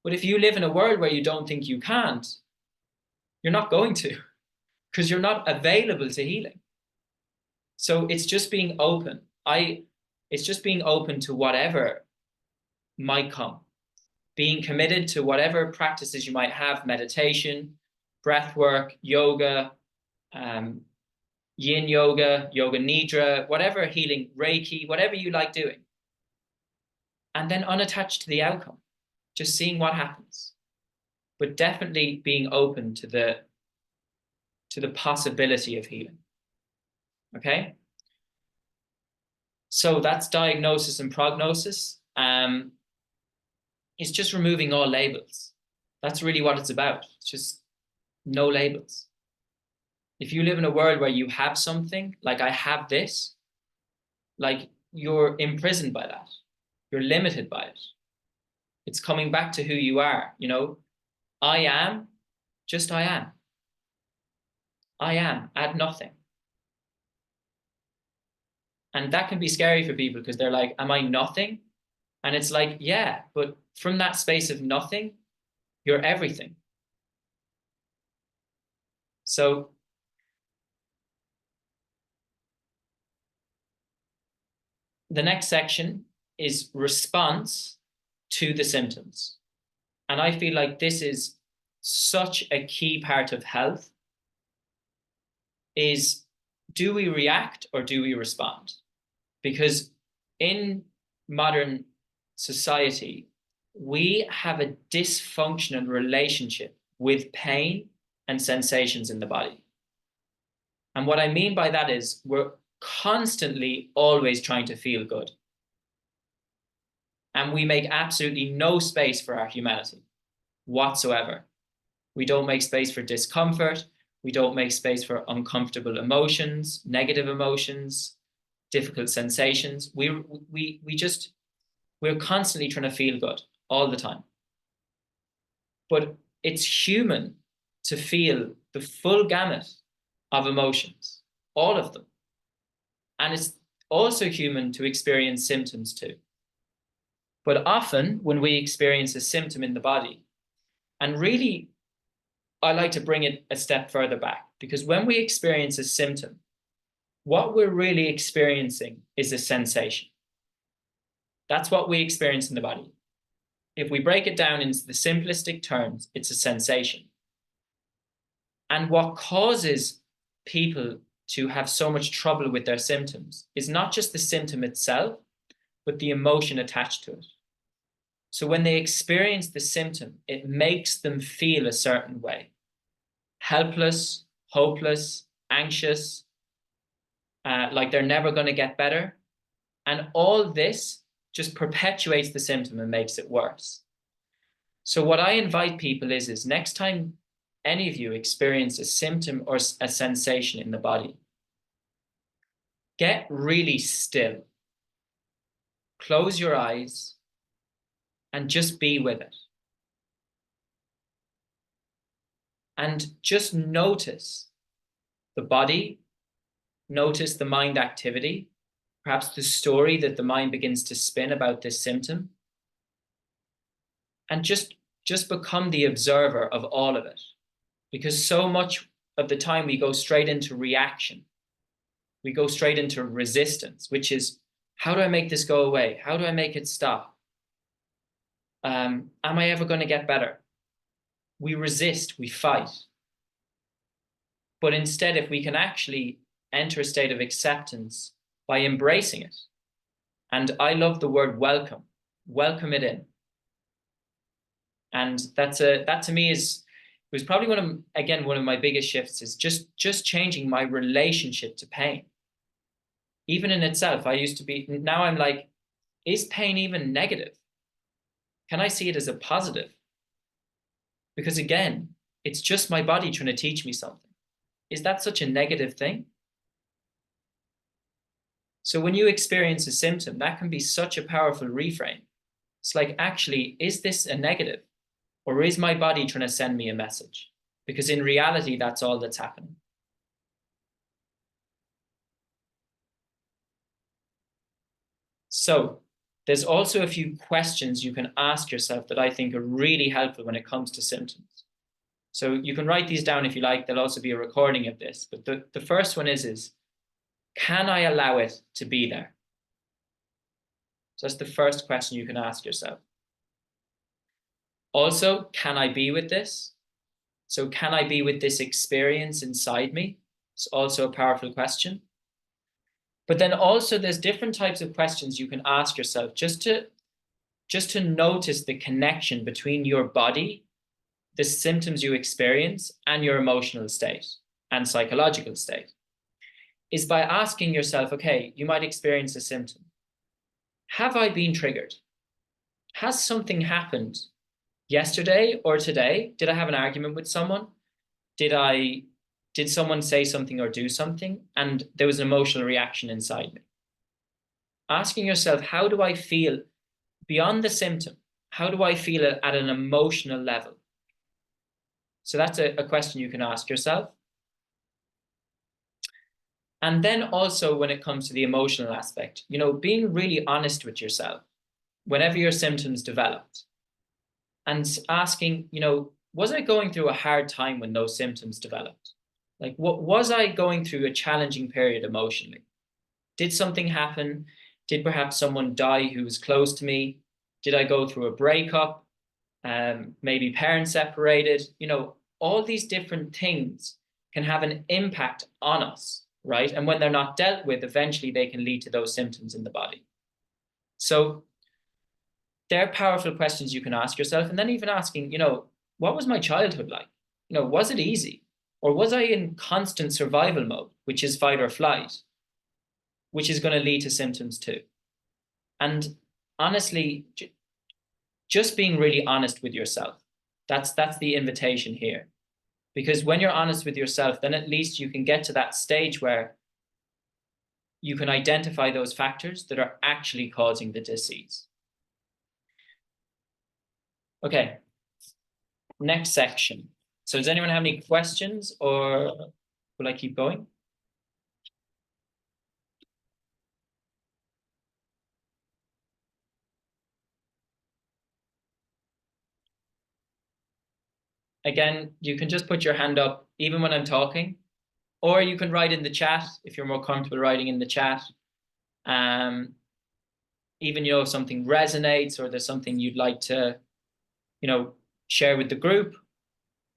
But if you live in a world where you don't think you can't, you're not going to, because you're not available to healing. So it's just being open. It's just being open to whatever might come, being committed to whatever practices you might have, meditation, breath work, yoga, yin yoga, yoga nidra, whatever healing, Reiki, whatever you like doing. And then unattached to the outcome, just seeing what happens. But definitely being open to the possibility of healing. Okay? So that's diagnosis and prognosis. It's just removing all labels. That's really what it's about. It's just no labels. If you live in a world where you have something, like I have this, like you're imprisoned by that. You're limited by it. It's coming back to who you are. You know, I am, just I am. I am, add nothing. And that can be scary for people because they're like, am I nothing? And it's like, yeah, but from that space of nothing, you're everything. So the next section is response to the symptoms. And I feel like this is such a key part of health, is do we react or do we respond? Because in modern society, we have a dysfunctional relationship with pain and sensations in the body. And what I mean by that is we're constantly always trying to feel good. And we make absolutely no space for our humanity whatsoever. We don't make space for discomfort. We don't make space for uncomfortable emotions, negative emotions, difficult sensations. We're constantly trying to feel good all the time. But it's human to feel the full gamut of emotions, all of them. And it's also human to experience symptoms too. But often when we experience a symptom in the body, and really, I like to bring it a step further back, because when we experience a symptom, what we're really experiencing is a sensation. That's what we experience in the body. If we break it down into the simplistic terms, it's a sensation. And what causes people to have so much trouble with their symptoms is not just the symptom itself, but the emotion attached to it. So when they experience the symptom, it makes them feel a certain way. Helpless, hopeless, anxious, like they're never going to get better. And all this just perpetuates the symptom and makes it worse. So what I invite people is next time any of you experience a symptom or a sensation in the body, get really still. close your eyes and just be with it. And just notice the body, notice the mind activity, perhaps the story that the mind begins to spin about this symptom. And just become the observer of all of it. Because so much of the time we go straight into reaction. We go straight into resistance, which is, how do I make this go away? How do I make it stop? Am I ever going to get better? We resist, we fight. But instead, if we can actually enter a state of acceptance by embracing it, and I love the word welcome it in. And that to me was probably one of my biggest shifts, is just changing my relationship to pain. Even in itself, now I'm like, is pain even negative? Can I see it as a positive? Because again, it's just my body trying to teach me something. Is that such a negative thing? So when you experience a symptom, that can be such a powerful reframe. It's like, actually, is this a negative? Or is my body trying to send me a message? Because in reality, that's all that's happening. So there's also a few questions you can ask yourself that I think are really helpful when it comes to symptoms. So you can write these down if you like. There'll also be a recording of this. But the first one is, can I allow it to be there? So that's the first question you can ask yourself. Also, can I be with this? So can I be with this experience inside me? It's also a powerful question. But then also there's different types of questions you can ask yourself just to notice the connection between your body, the symptoms you experience, and your emotional state and psychological state, is by asking yourself, okay, you might experience a symptom. Have I been triggered? Has something happened yesterday or today? Did I have an argument with someone? Did someone say something or do something? And there was an emotional reaction inside me. Asking yourself, how do I feel beyond the symptom? How do I feel it at an emotional level? So that's a question you can ask yourself. And then also when it comes to the emotional aspect, being really honest with yourself whenever your symptoms developed, and asking, was I going through a hard time when those symptoms developed? Like, what was I going through a challenging period emotionally? Did something happen? Did perhaps someone die who was close to me? Did I go through a breakup? Maybe parents separated? All these different things can have an impact on us, right? And when they're not dealt with, eventually they can lead to those symptoms in the body. So they're powerful questions you can ask yourself. And then even asking, what was my childhood like? Was it easy? Or was I in constant survival mode, which is fight or flight, which is going to lead to symptoms too? And honestly, just being really honest with yourself, that's the invitation here. Because when you're honest with yourself, then at least you can get to that stage where you can identify those factors that are actually causing the disease. Okay, next section. So does anyone have any questions, or will I keep going? Again, you can just put your hand up even when I'm talking, or you can write in the chat if you're more comfortable writing in the chat. Even, if something resonates or there's something you'd like to, share with the group,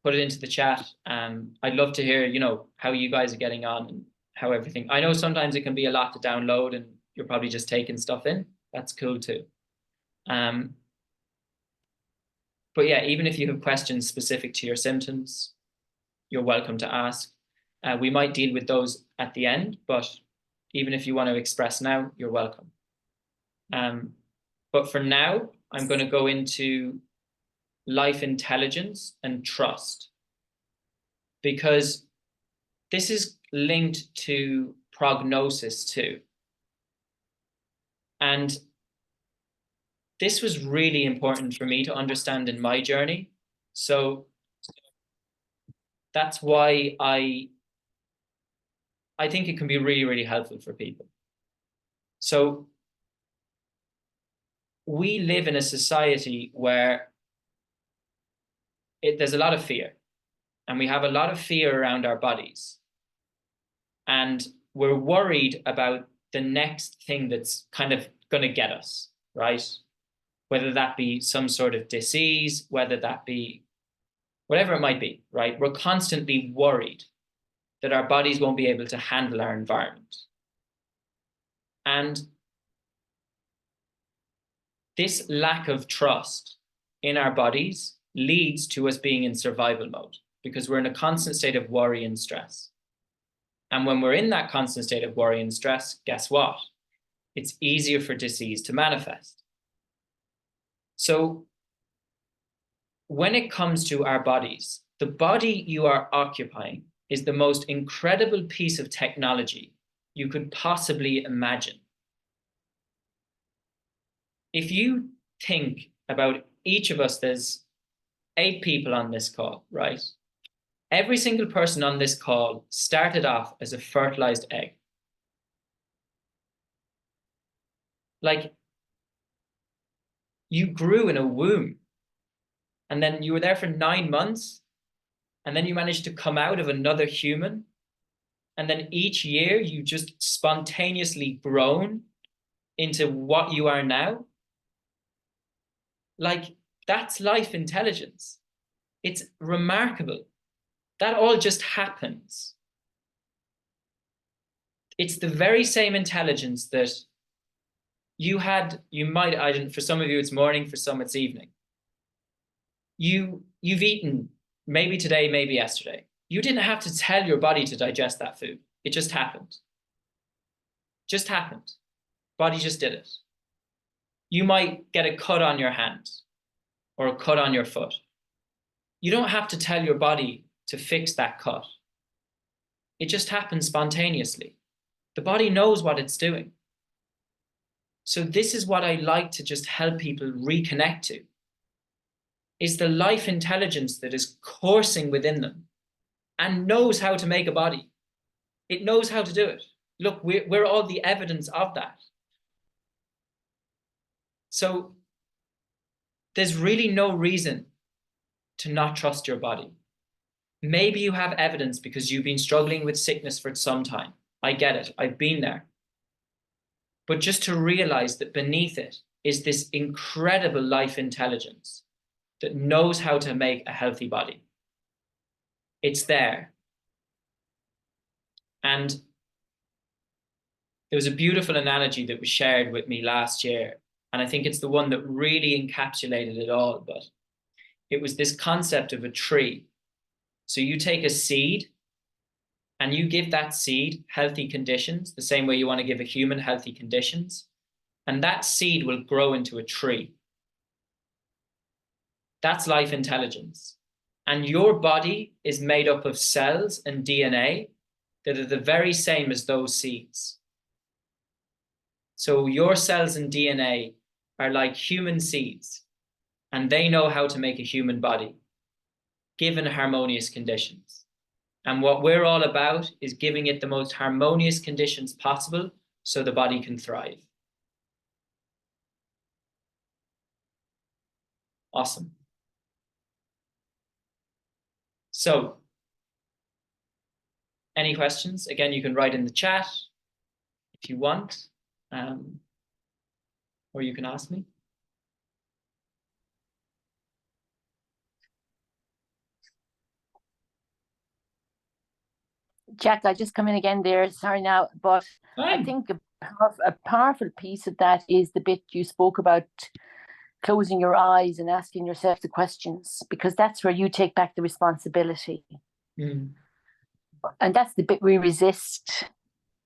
put it into the chat. I'd love to hear, how you guys are getting on and how everything. I know sometimes it can be a lot to download and you're probably just taking stuff in. That's cool too. But yeah, even if you have questions specific to your symptoms, you're welcome to ask. We might deal with those at the end, but even if you want to express now, you're welcome. But for now, I'm going to go into life intelligence and trust, because this is linked to prognosis too. And this was really important for me to understand in my journey. So that's why I think it can be really, really helpful for people. So we live in a society where there's a lot of fear, and we have a lot of fear around our bodies. And we're worried about the next thing that's kind of going to get us, right? Whether that be some sort of disease, whether that be whatever it might be, right? We're constantly worried that our bodies won't be able to handle our environment. And this lack of trust in our bodies leads to us being in survival mode, because we're in a constant state of worry and stress. And when we're in that constant state of worry and stress, guess what? It's easier for disease to manifest. So when it comes to our bodies, the body you are occupying is the most incredible piece of technology you could possibly imagine. If you think about each of us, there's 8 people on this call, right? Every single person on this call started off as a fertilized egg. Like, you grew in a womb, and then you were there for 9 months, and then you managed to come out of another human. And then each year you just spontaneously grown into what you are now. Like, that's life intelligence. It's remarkable. That all just happens. It's the very same intelligence that you had, for some of you it's morning, for some it's evening. You've eaten, maybe today, maybe yesterday. You didn't have to tell your body to digest that food. It just happened. Just happened. Body just did it. You might get a cut on your hand or a cut on your foot. You don't have to tell your body to fix that cut. It just happens spontaneously. The body knows what it's doing. So this is what I like to just help people reconnect to, is the life intelligence that is coursing within them and knows how to make a body. It knows how to do it. Look, we're all the evidence of that. So there's really no reason to not trust your body. Maybe you have evidence because you've been struggling with sickness for some time. I get it. I've been there. But just to realize that beneath it is this incredible life intelligence that knows how to make a healthy body. It's there. And there was a beautiful analogy that was shared with me last year, and I think it's the one that really encapsulated it all, but it was this concept of a tree. So you take a seed and you give that seed healthy conditions, the same way you want to give a human healthy conditions, and that seed will grow into a tree. That's life intelligence. And your body is made up of cells and DNA that are the very same as those seeds. So your cells and DNA are like human seeds, and they know how to make a human body, given harmonious conditions. And what we're all about is giving it the most harmonious conditions possible so the body can thrive. Awesome. So, any questions? Again, you can write in the chat if you want, or you can ask me. Jack, I just come in again there. Sorry now, but Fine. I think a powerful piece of that is the bit you spoke about, closing your eyes and asking yourself the questions, because that's where you take back the responsibility. Mm. And that's the bit we resist,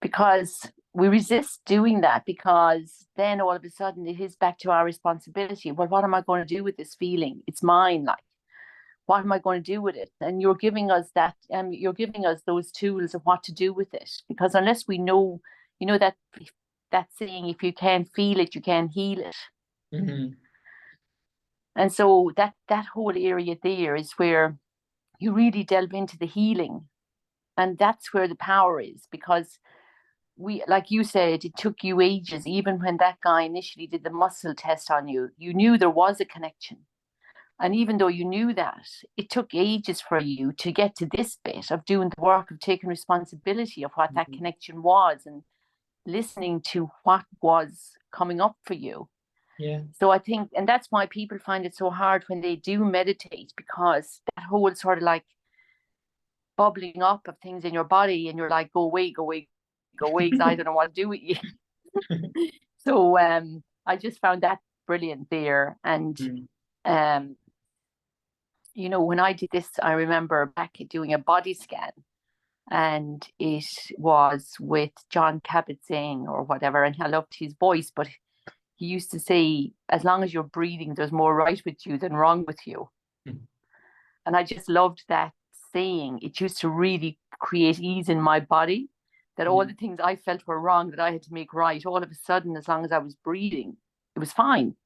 because we resist doing that, because then all of a sudden it is back to our responsibility. Well, what am I going to do with this feeling? It's mine. Like, what am I going to do with it? And you're giving us that, you're giving us those tools of what to do with it. Because unless we know, that saying, if you can't feel it, you can't heal it. Mhm. And so that whole area there is where you really delve into the healing. And that's where the power is, because we, like you said, it took you ages. Even when that guy initially did the muscle test on you, you knew there was a connection. And even though you knew that, it took ages for you to get to this bit of doing the work of taking responsibility of what that Mhm. connection was and listening to what was coming up for you. Yeah. So I think, and that's why people find it so hard when they do meditate, because that whole sort of like bubbling up of things in your body, and you're like, go away, go away, go away, because I don't know what to do with you. So I just found that brilliant there. And Mm. um, when I did this, I remember back doing a body scan, and it was with John Kabat-Zinn or whatever, and I loved his voice, but he used to say, as long as you're breathing, there's more right with you than wrong with you. Mm. And I just loved that saying. It used to really create ease in my body, that all the Mm. things I felt were wrong that I had to make right, all of a sudden, as long as I was breathing, it was fine.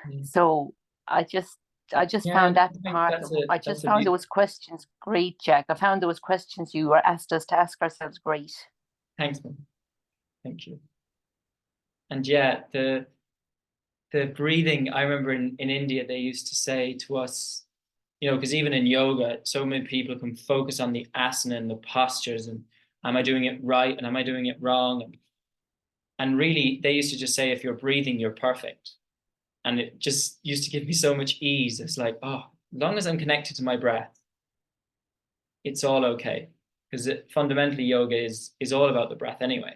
Mm. So I just I just Yeah, found that I think part that's of, a I that's just a found beautiful. those questions great, Jack. I found those questions you were asked us to ask ourselves great. Thanks, man. Thank you. And yeah, the breathing, I remember in India, they used to say to us, because even in yoga, so many people can focus on the asana and the postures and am I doing it right and am I doing it wrong? And really, they used to just say, if you're breathing, you're perfect. And it just used to give me so much ease. It's like, oh, as long as I'm connected to my breath, it's all okay. Because fundamentally, yoga is all about the breath anyway.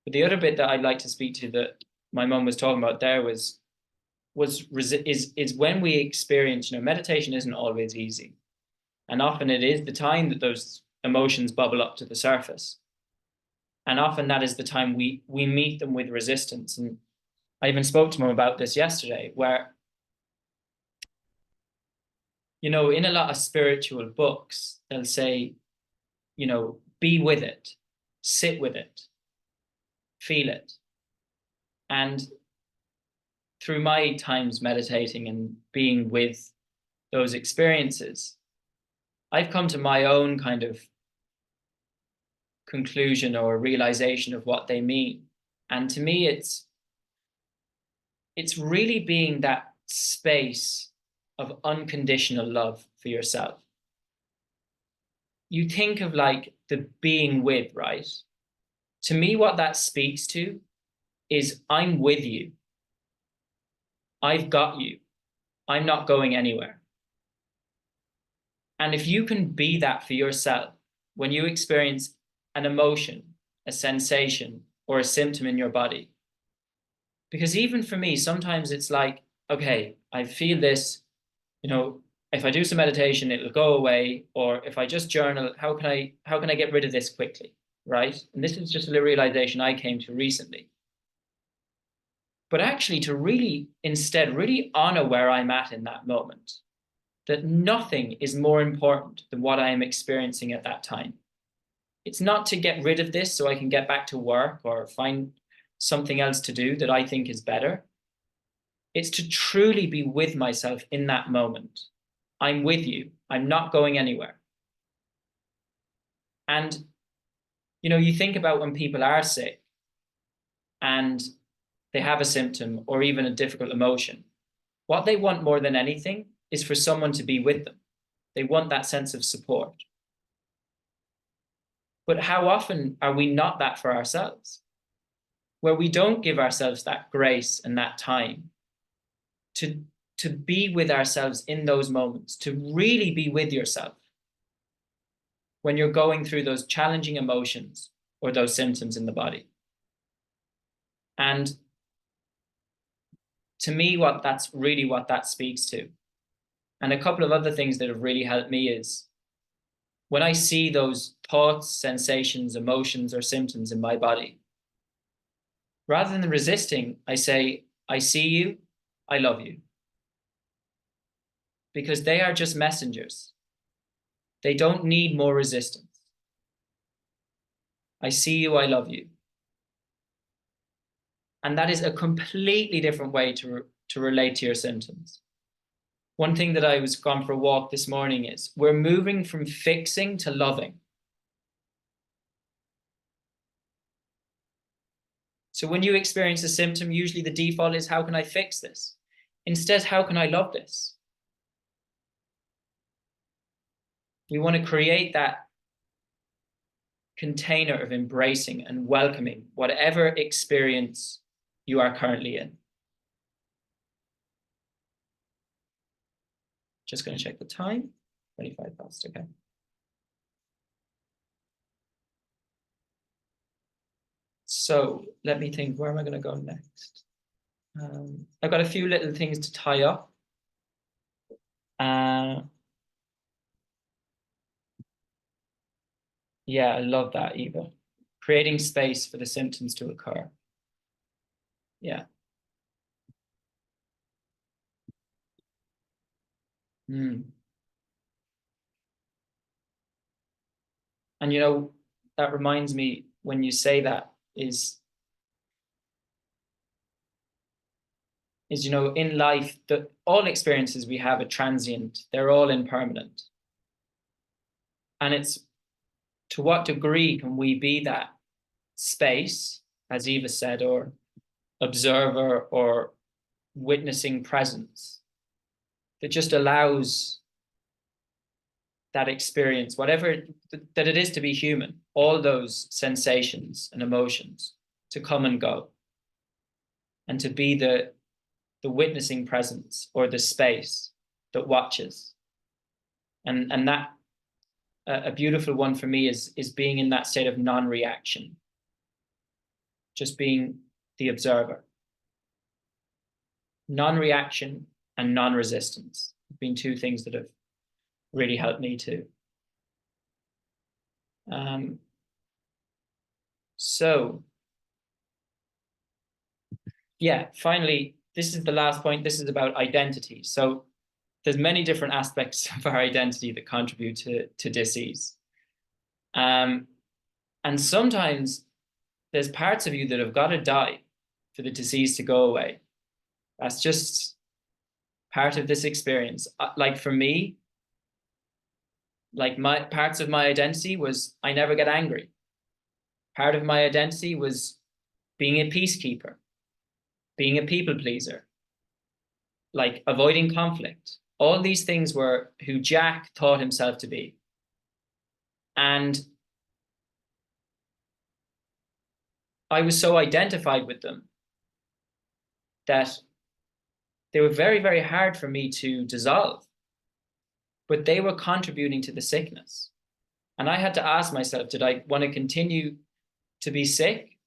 But the other bit that I'd like to speak to that my mum was talking about there is when we experience, meditation isn't always easy. And often it is the time that those emotions bubble up to the surface. And often that is the time we meet them with resistance. And I even spoke to mum about this yesterday, where, in a lot of spiritual books, they'll say, be with it, sit with it, feel it. And through my times meditating and being with those experiences, I've come to my own kind of conclusion or realization of what they mean. And to me, it's really being that space of unconditional love for yourself. You think of like the being with, right? To me, what that speaks to is I'm with you. I've got you. I'm not going anywhere. And if you can be that for yourself, when you experience an emotion, a sensation, or a symptom in your body, because even for me, sometimes it's like, okay, I feel this, if I do some meditation, it'll go away. Or if I just journal, how can I get rid of this quickly? Right. And this is just a realization I came to recently. But actually to really instead really honor where I'm at in that moment, that nothing is more important than what I am experiencing at that time. It's not to get rid of this so I can get back to work or find something else to do that I think is better. It's to truly be with myself in that moment. I'm with you. I'm not going anywhere. And, you think about when people are sick and they have a symptom or even a difficult emotion, what they want more than anything is for someone to be with them. They want that sense of support. But how often are we not that for ourselves? Where we don't give ourselves that grace and that time to, to be with ourselves in those moments, to really be with yourself when you're going through those challenging emotions or those symptoms in the body. And to me, what that speaks to. And a couple of other things that have really helped me is when I see those thoughts, sensations, emotions, or symptoms in my body, rather than resisting, I say, I see you, I love you. Because they are just messengers. They don't need more resistance. I see you, I love you. And that is a completely different way to relate to your symptoms. One thing that I was gone for a walk this morning is we're moving from fixing to loving. So when you experience a symptom, usually the default is, how can I fix this? Instead, how can I love this? We want to create that container of embracing and welcoming whatever experience you are currently in. Just going to check the time. 25 past, okay. So let me think, where am I going to go next? I've got a few little things to tie up. Yeah, I love that, Eva. Creating space for the symptoms to occur. Yeah. And you know, that reminds me, when you say that, is you know, in life, all experiences we have are transient, they're all impermanent. And it's, to what degree can we be that space, as Eva said, or observer or witnessing presence that just allows that experience, whatever that it is to be human, all those sensations and emotions to come and go, and to be the witnessing presence or the space that watches. And that a beautiful one for me is being in that state of non-reaction, just being the observer. Non-reaction and non-resistance have been two things that have really helped me too. So yeah, finally, this is the last point. This is about identity. So there's many different aspects of our identity that contribute to disease. And sometimes there's parts of you that have got to die for the disease to go away. That's just part of this experience. Like for me, like my parts of my identity was I never get angry. Part of my identity was being a peacekeeper, being a people pleaser, like avoiding conflict. All these things were who Jack thought himself to be. And I was so identified with them that they were very, very hard for me to dissolve. But they were contributing to the sickness. And I had to ask myself, did I want to continue to be sick,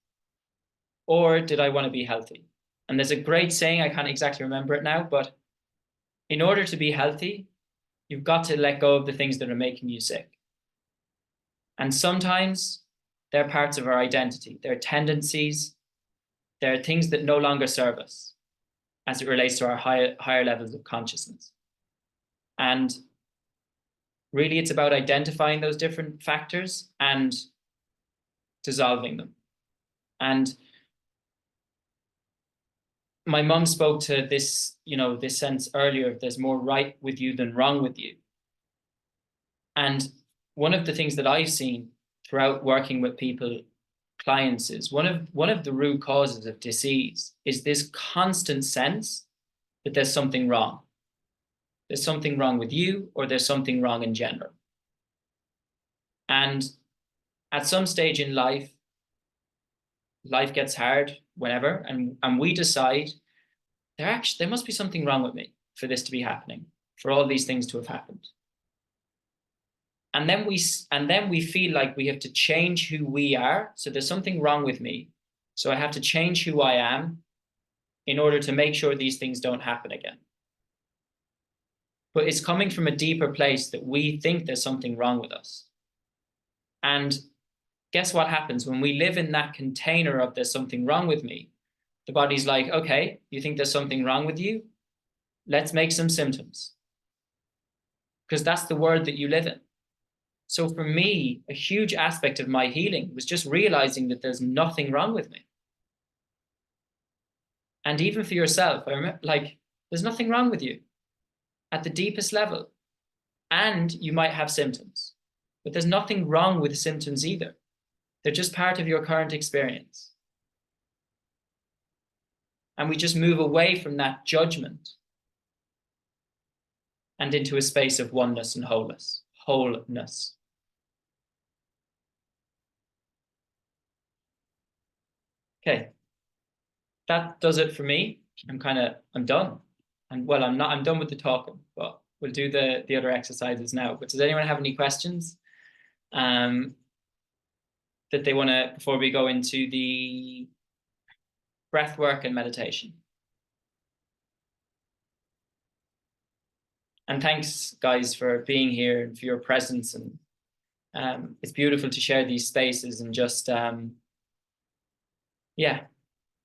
or did I want to be healthy? And there's a great saying, I can't exactly remember it now, but in order to be healthy, you've got to let go of the things that are making you sick. And sometimes they're parts of our identity. They're tendencies. They're things that no longer serve us as it relates to our higher levels of consciousness. And really, it's about identifying those different factors and dissolving them. And my mom spoke to this, you know, this sense earlier of there's more right with you than wrong with you. And one of the things that I've seen throughout working with people, clients, is one of the root causes of disease is this constant sense that there's something wrong. There's something wrong with you, or there's something wrong in general. And at some stage in life gets hard, whenever, and we decide there must be something wrong with me for this to be happening, for all these things to have happened. And then we feel like we have to change who we are. So there's something wrong with me. So I have to change who I am in order to make sure these things don't happen again. But it's coming from a deeper place that we think there's something wrong with us. And guess what happens when we live in that container of there's something wrong with me? The body's like, okay, you think there's something wrong with you? Let's make some symptoms. Because that's the world that you live in. So for me, a huge aspect of my healing was just realizing that there's nothing wrong with me. And even for yourself, I remember, like, there's nothing wrong with you at the deepest level. And you might have symptoms, but there's nothing wrong with the symptoms either. They're just part of your current experience. And we just move away from that judgment and into a space of oneness and wholeness. Okay, that does it for me. I'm done. And well, I'm done with the talking, but we'll do the other exercises now. But does anyone have any questions that they want to, before we go into the breath work and meditation? And thanks, guys, for being here and for your presence. And it's beautiful to share these spaces and just, yeah,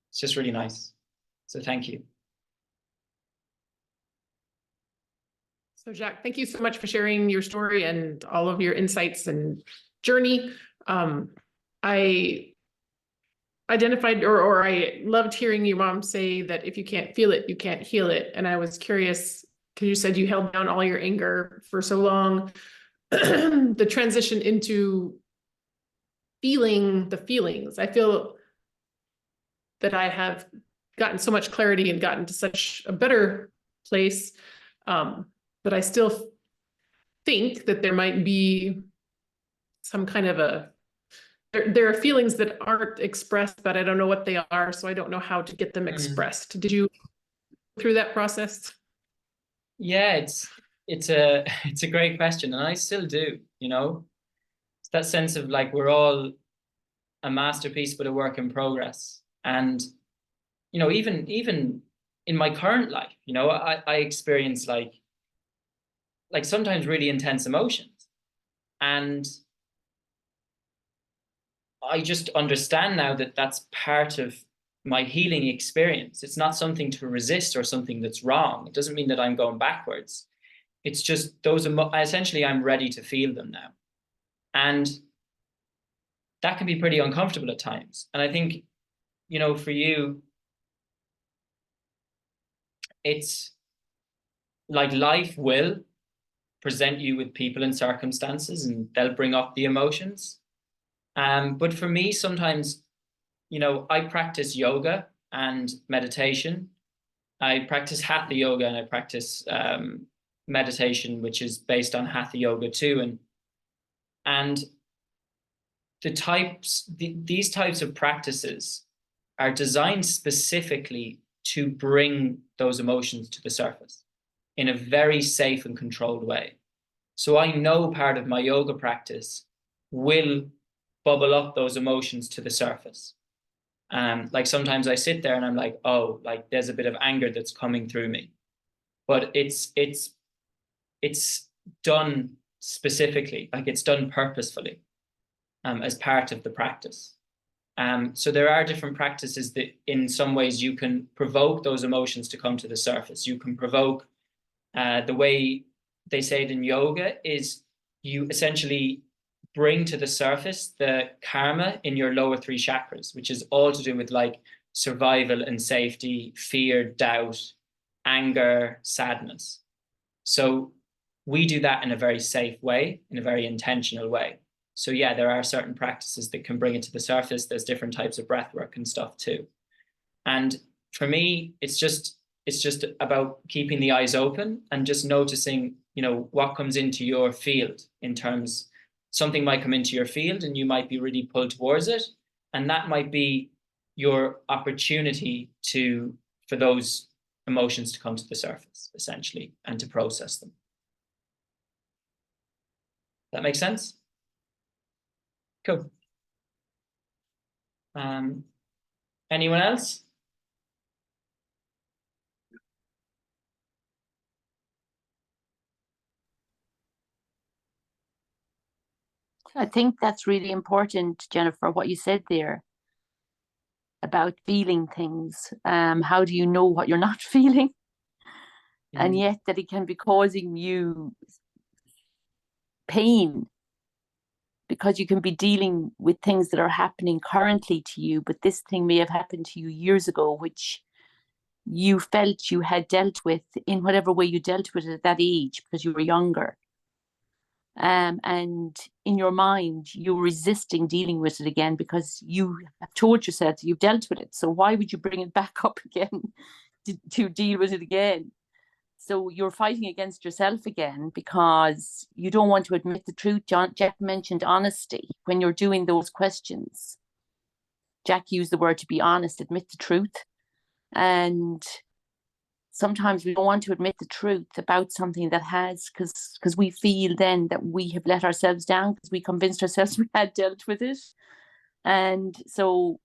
it's just really nice. So thank you. So Jack, thank you so much for sharing your story and all of your insights and journey. I identified or I loved hearing your mom say that if you can't feel it, you can't heal it. And I was curious, because you said you held down all your anger for so long, the transition into feeling the feelings. I feel that I have gotten so much clarity and gotten to such a better place. But I still think that there might be some kind of there are feelings that aren't expressed, but I don't know what they are, so I don't know how to get them expressed. Did you go through that process? Yeah, it's a great question, and I still do, It's that sense of like we're all a masterpiece but a work in progress. And even in my current life, I experience like sometimes really intense emotions. And I just understand now that that's part of my healing experience. It's not something to resist or something that's wrong. It doesn't mean that I'm going backwards. It's just essentially I'm ready to feel them now. And that can be pretty uncomfortable at times. And I think, for you, it's like life will present you with people and circumstances, and they'll bring up the emotions. But for me, sometimes, I practice yoga and meditation. I practice hatha yoga and I practice meditation, which is based on hatha yoga too. And these types of practices are designed specifically to bring those emotions to the surface in a very safe and controlled way. So I know part of my yoga practice will bubble up those emotions to the surface. Like sometimes I sit there and I'm like, oh, like there's a bit of anger that's coming through me. But it's done specifically, like it's done purposefully as part of the practice. So there are different practices that in some ways you can provoke those emotions to come to the surface. You can provoke, the way they say it in yoga is you essentially bring to the surface the karma in your lower three chakras, which is all to do with like survival and safety, fear, doubt, anger, sadness. So we do that in a very safe way, in a very intentional way. So yeah, there are certain practices that can bring it to the surface. There's different types of breath work and stuff too. And for me, it's just about keeping the eyes open and just noticing, what comes into your field in terms, something might come into your field and you might be really pulled towards it. And that might be your opportunity for those emotions to come to the surface, essentially, and to process them. That makes sense? Cool. Anyone else? I think that's really important, Jennifer, what you said there about feeling things. How do you know what you're not feeling? And yet that it can be causing you pain, because you can be dealing with things that are happening currently to you, but this thing may have happened to you years ago, which you felt you had dealt with in whatever way you dealt with it at that age because you were younger. And in your mind, you're resisting dealing with it again because you have told yourself that you've dealt with it. So why would you bring it back up again to deal with it again? So you're fighting against yourself again because you don't want to admit the truth. Jack mentioned honesty when you're doing those questions. Jack used the word to be honest, admit the truth. And sometimes we don't want to admit the truth about something that has, because we feel then that we have let ourselves down because we convinced ourselves we had dealt with it. And so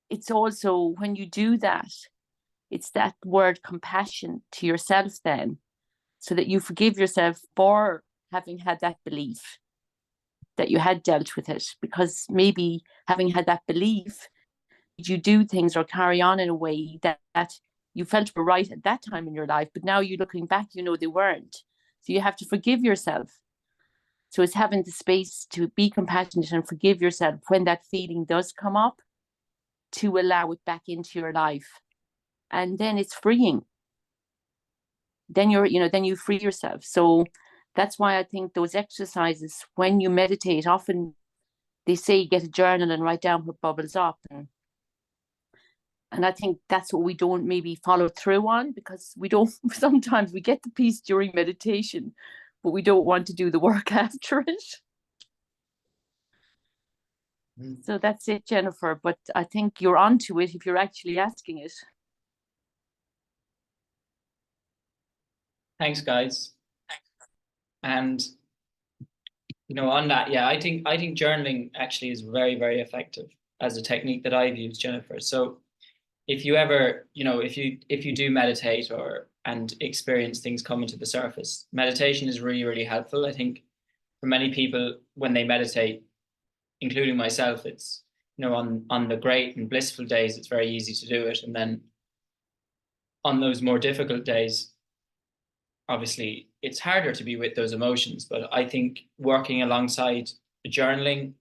it's also, when you do that, it's that word compassion to yourself then, so that you forgive yourself for having had that belief that you had dealt with it, because maybe having had that belief, you do things or carry on in a way that you felt were right at that time in your life, but now you're looking back, you know they weren't. So you have to forgive yourself. So it's having the space to be compassionate and forgive yourself when that feeling does come up, to allow it back into your life. And then it's freeing. Then then you free yourself. So that's why I think those exercises, when you meditate, often they say get a journal and write down what bubbles up. And I think that's what we don't maybe follow through on, because we don't, sometimes we get the peace during meditation, but we don't want to do the work after it. So that's it, Jennifer. But I think you're onto it if you're actually asking it. Thanks, guys. And on that, yeah, I think journaling actually is very, very effective as a technique that I've used, Jennifer. So if you ever, if you do meditate and experience things coming to the surface, meditation is really, really helpful. I think for many people, when they meditate, including myself, it's, on the great and blissful days, it's very easy to do it. And then on those more difficult days, obviously it's harder to be with those emotions. But I think working alongside the journaling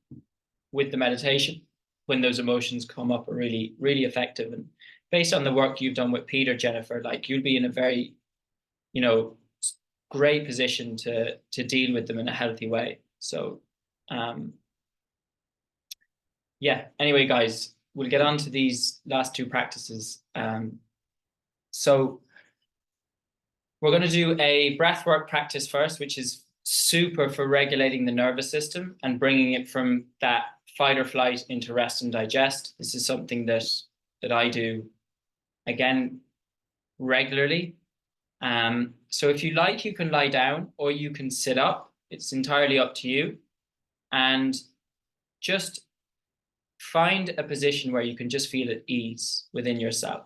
with the meditation, when those emotions come up, are really, really effective. And based on the work you've done with Peter, Jennifer, like, you'll be in a very, great position to deal with them in a healthy way. So, yeah, anyway, guys, we'll get on to these last two practices. So we're going to do a breathwork practice first, which is super for regulating the nervous system and bringing it from that fight or flight into rest and digest. This is something that I do, again, regularly. So if you like, you can lie down or you can sit up. It's entirely up to you. And just find a position where you can just feel at ease within yourself.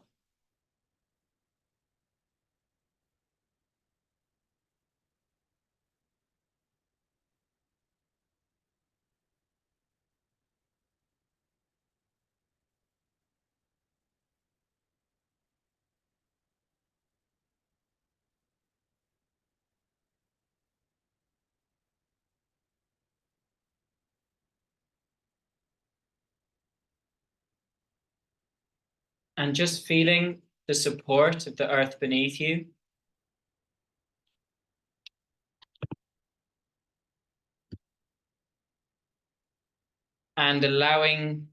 And just feeling the support of the earth beneath you. And allowing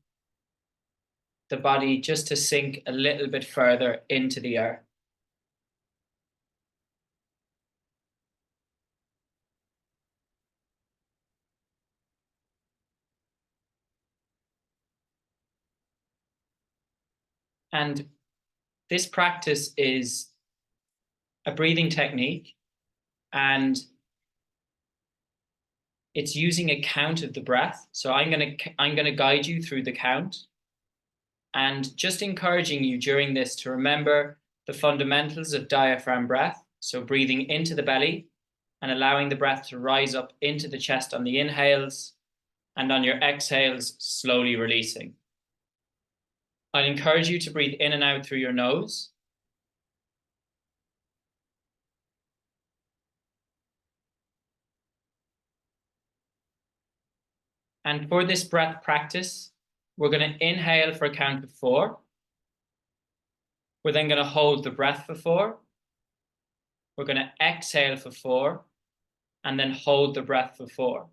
the body just to sink a little bit further into the earth. And this practice is a breathing technique, and it's using a count of the breath. So I'm gonna guide you through the count, and just encouraging you during this to remember the fundamentals of diaphragm breath. So breathing into the belly and allowing the breath to rise up into the chest on the inhales, and on your exhales, slowly releasing. I'd encourage you to breathe in and out through your nose. And for this breath practice, we're going to inhale for a count of 4. We're then going to hold the breath for 4. We're going to exhale for 4 and then hold the breath for 4.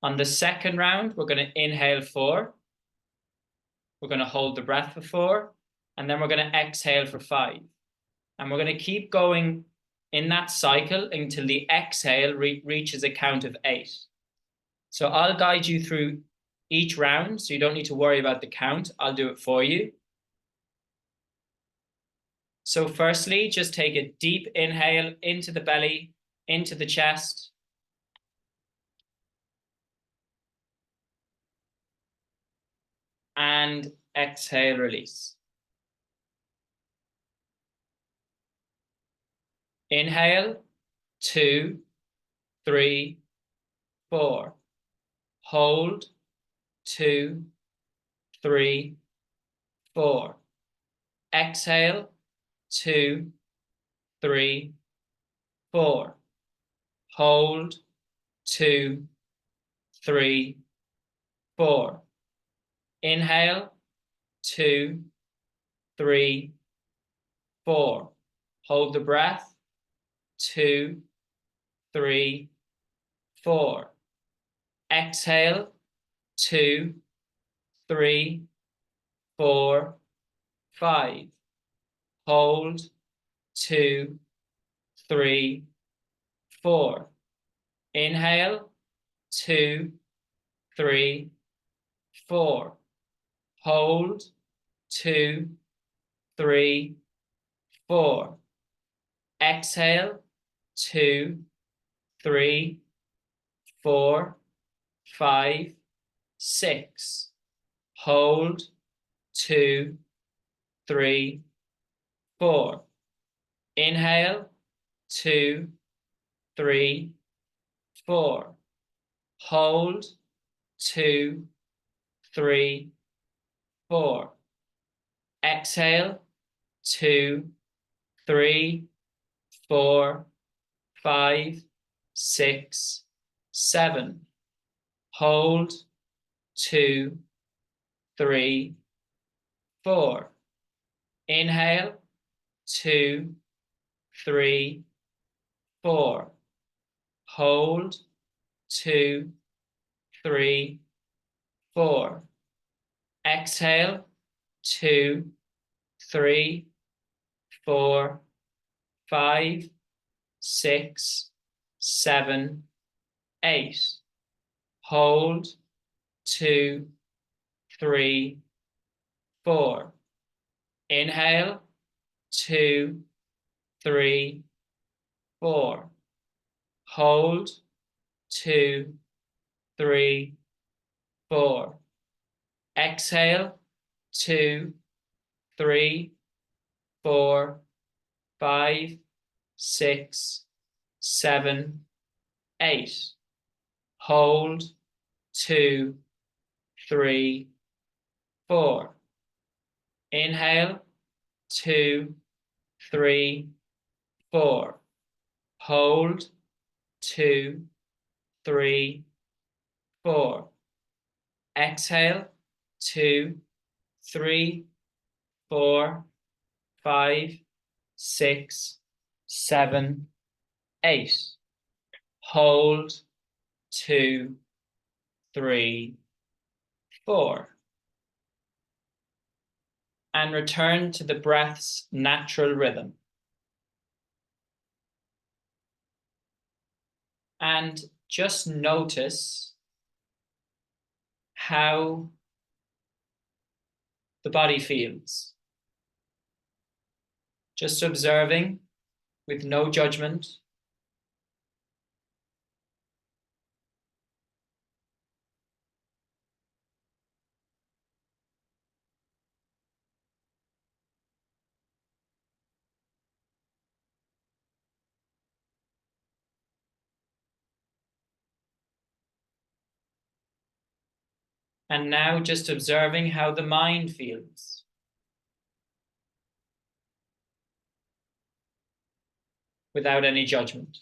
On the second round, we're going to inhale 4. We're going to hold the breath for 4 and then we're going to exhale for 5. And we're going to keep going in that cycle until the exhale reaches a count of 8. So I'll guide you through each round, so you don't need to worry about the count. I'll do it for you. So firstly, just take a deep inhale into the belly, into the chest. And exhale, release. Inhale, 2, 3, 4. Hold, 2, 3, 4. Exhale, 2, 3, 4. Hold, 2, 3, 4. Inhale, 2, 3, 4. Hold the breath, 2, 3, 4. Exhale, 2, 3, 4, 5. Hold, 2, 3, 4. Inhale, 2, 3, 4. Hold, 2, 3, 4. Exhale, 2, 3, 4, 5, 6. Hold, 2, 3, 4. Inhale, 2, 3, 4. Hold, 2, 3, 4. Exhale, 2, 3, 4, 5, 6, 7. Hold, 2, 3, 4. Inhale, 2, 3, 4. Hold, 2, 3, 4. Exhale, 2, 3, 4, 5, 6, 7, 8. Hold, 2, 3, 4. Inhale, 2, 3, 4. Hold, 2, 3, 4. Exhale, 2, 3, 4, 5, 6, 7, 8. Hold, 2, 3, 4. Inhale, 2, 3, 4. Hold, 2, 3, 4. Exhale, 2, 3, 4, 5, 6, 7, 8. Hold, 2, 3, 4. And return to the breath's natural rhythm. And just notice how the body feels. Just observing with no judgment. And now just observing how the mind feels. Without any judgment.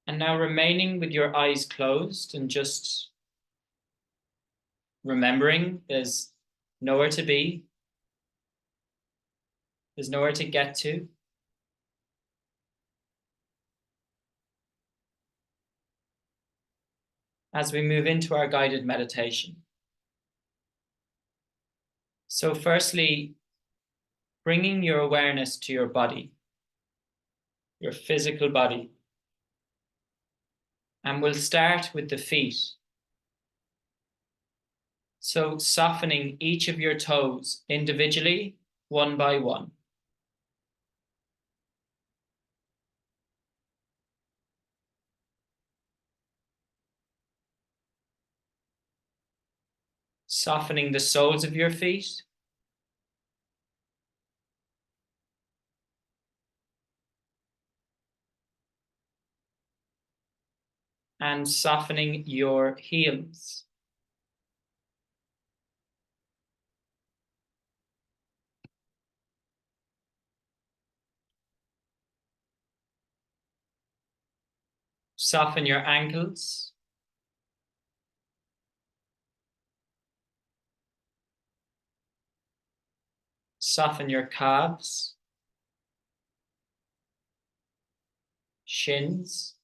And now remaining with your eyes closed and just remembering there's nowhere to be, there's nowhere to get to. As we move into our guided meditation. So firstly, bringing your awareness to your body, your physical body. And we'll start with the feet. So softening each of your toes individually, one by one. Softening the soles of your feet. And softening your heels. Soften your ankles. Soften your calves. Shins.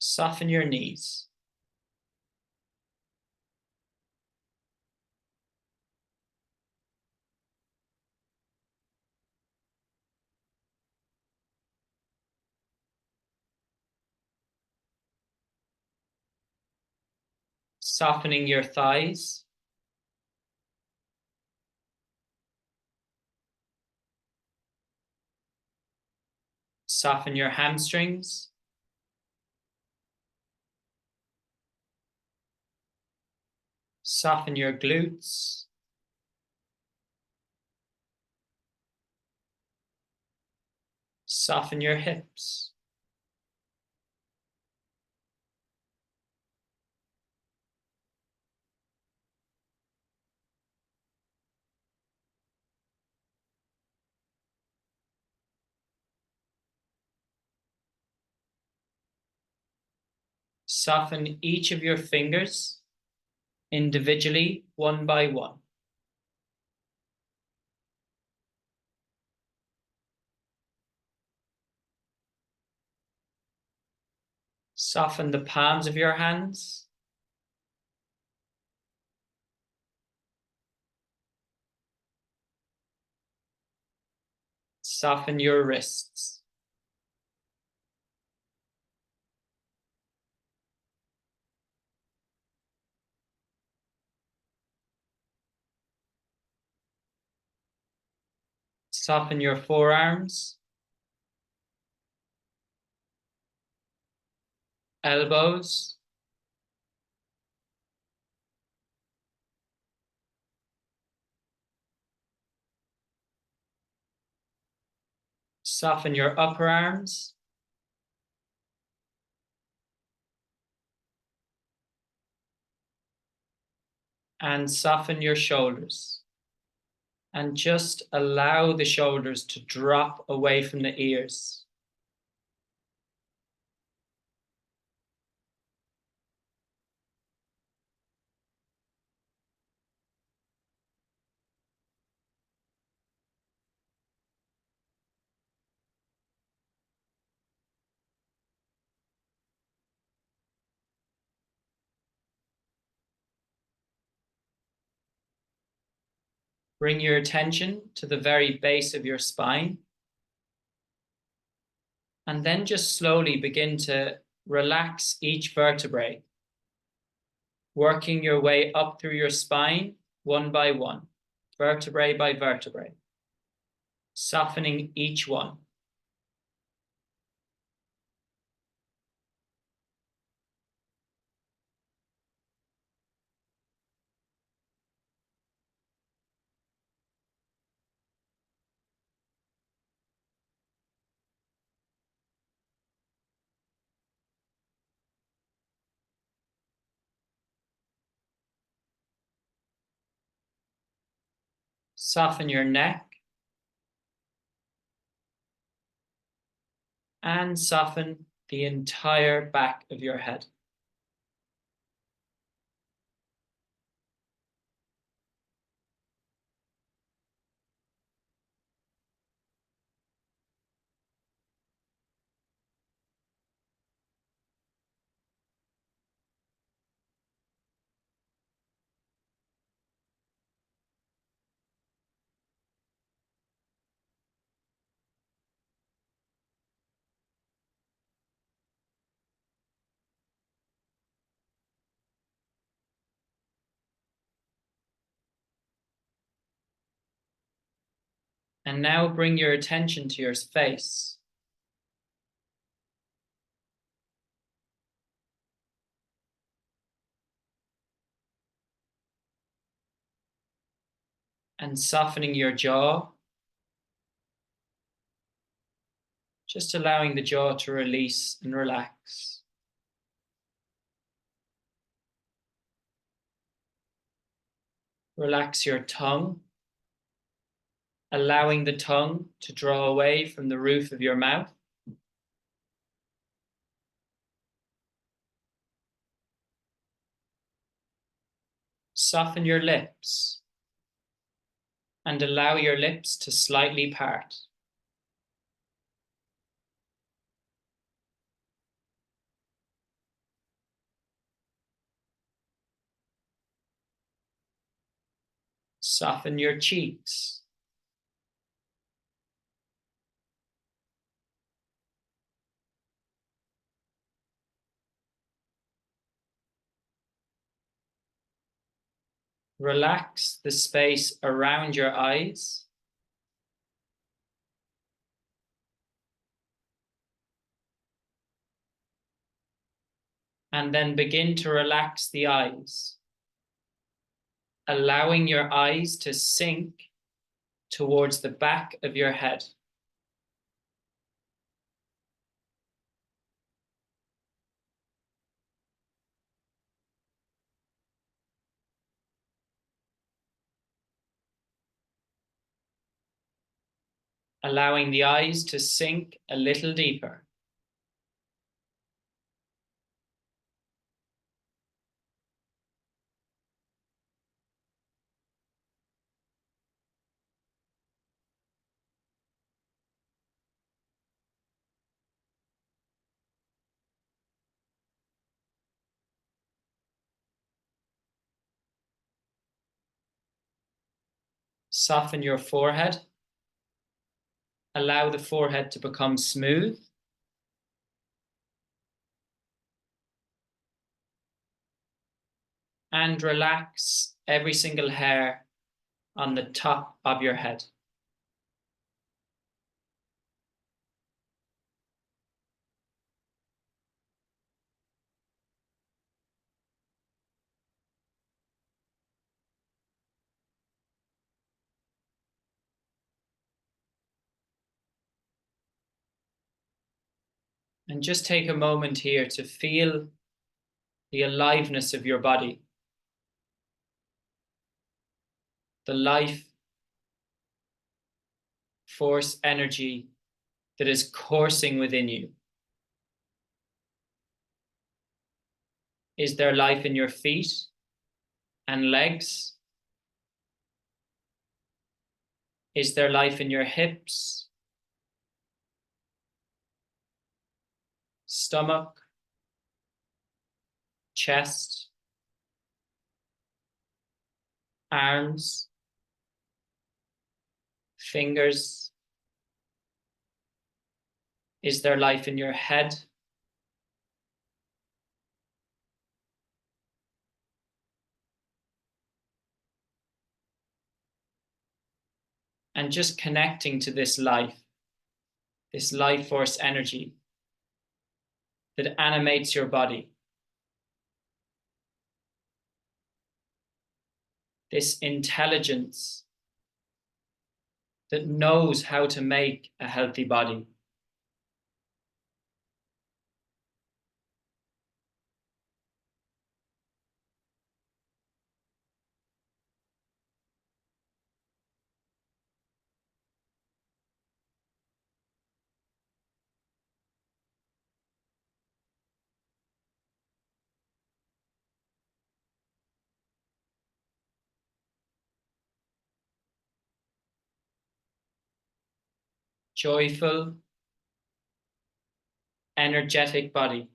Soften your knees. Softening your thighs. Soften your hamstrings. Soften your glutes. Soften your hips. Soften each of your fingers individually, one by one. Soften the palms of your hands. Soften your wrists. Soften your forearms, elbows, soften your upper arms, and soften your shoulders. And just allow the shoulders to drop away from the ears. Bring your attention to the very base of your spine. And then just slowly begin to relax each vertebrae, working your way up through your spine, one by one, vertebrae by vertebrae, softening each one. Soften your neck, and soften the entire back of your head. And now bring your attention to your face. And softening your jaw. Just allowing the jaw to release and relax. Relax your tongue, allowing the tongue to draw away from the roof of your mouth. Soften your lips and allow your lips to slightly part. Soften your cheeks. Relax the space around your eyes. And then begin to relax the eyes, allowing your eyes to sink towards the back of your head. Allowing the eyes to sink a little deeper. Soften your forehead. Allow the forehead to become smooth. And relax every single hair on the top of your head. And just take a moment here to feel the aliveness of your body, the life force energy that is coursing within you. Is there life in your feet and legs? Is there life in your hips, stomach, chest, arms, fingers? Is there life in your head? And just connecting to this life force energy that animates your body. This intelligence that knows how to make a healthy body. joyful, energetic body.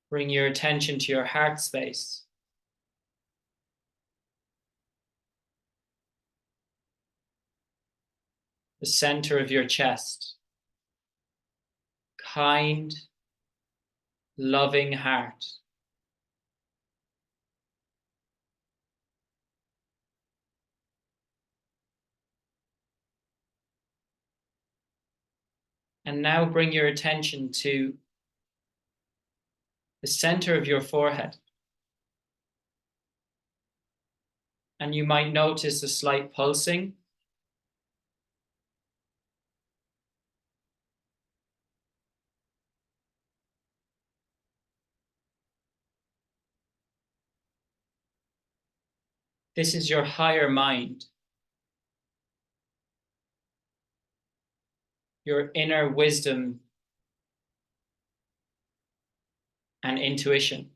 Bring your attention to your heart space. The center of your chest. Kind, loving heart. And now bring your attention to the center of your forehead. And you might notice a slight pulsing. This is your higher mind, your inner wisdom and intuition.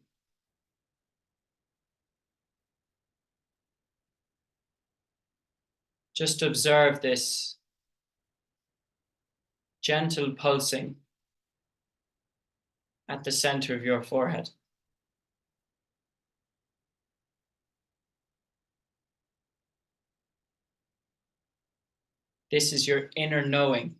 Just observe this gentle pulsing at the center of your forehead. This is your inner knowing.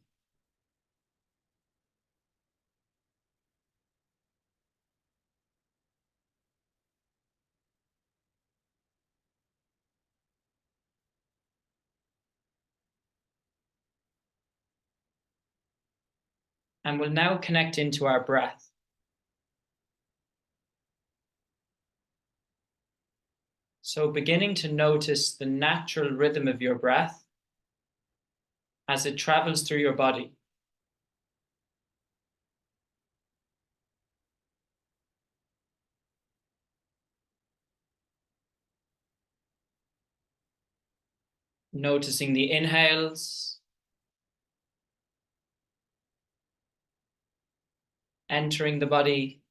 And we'll now connect into our breath. So beginning to notice the natural rhythm of your breath as it travels through your body. Noticing the inhales, entering the body,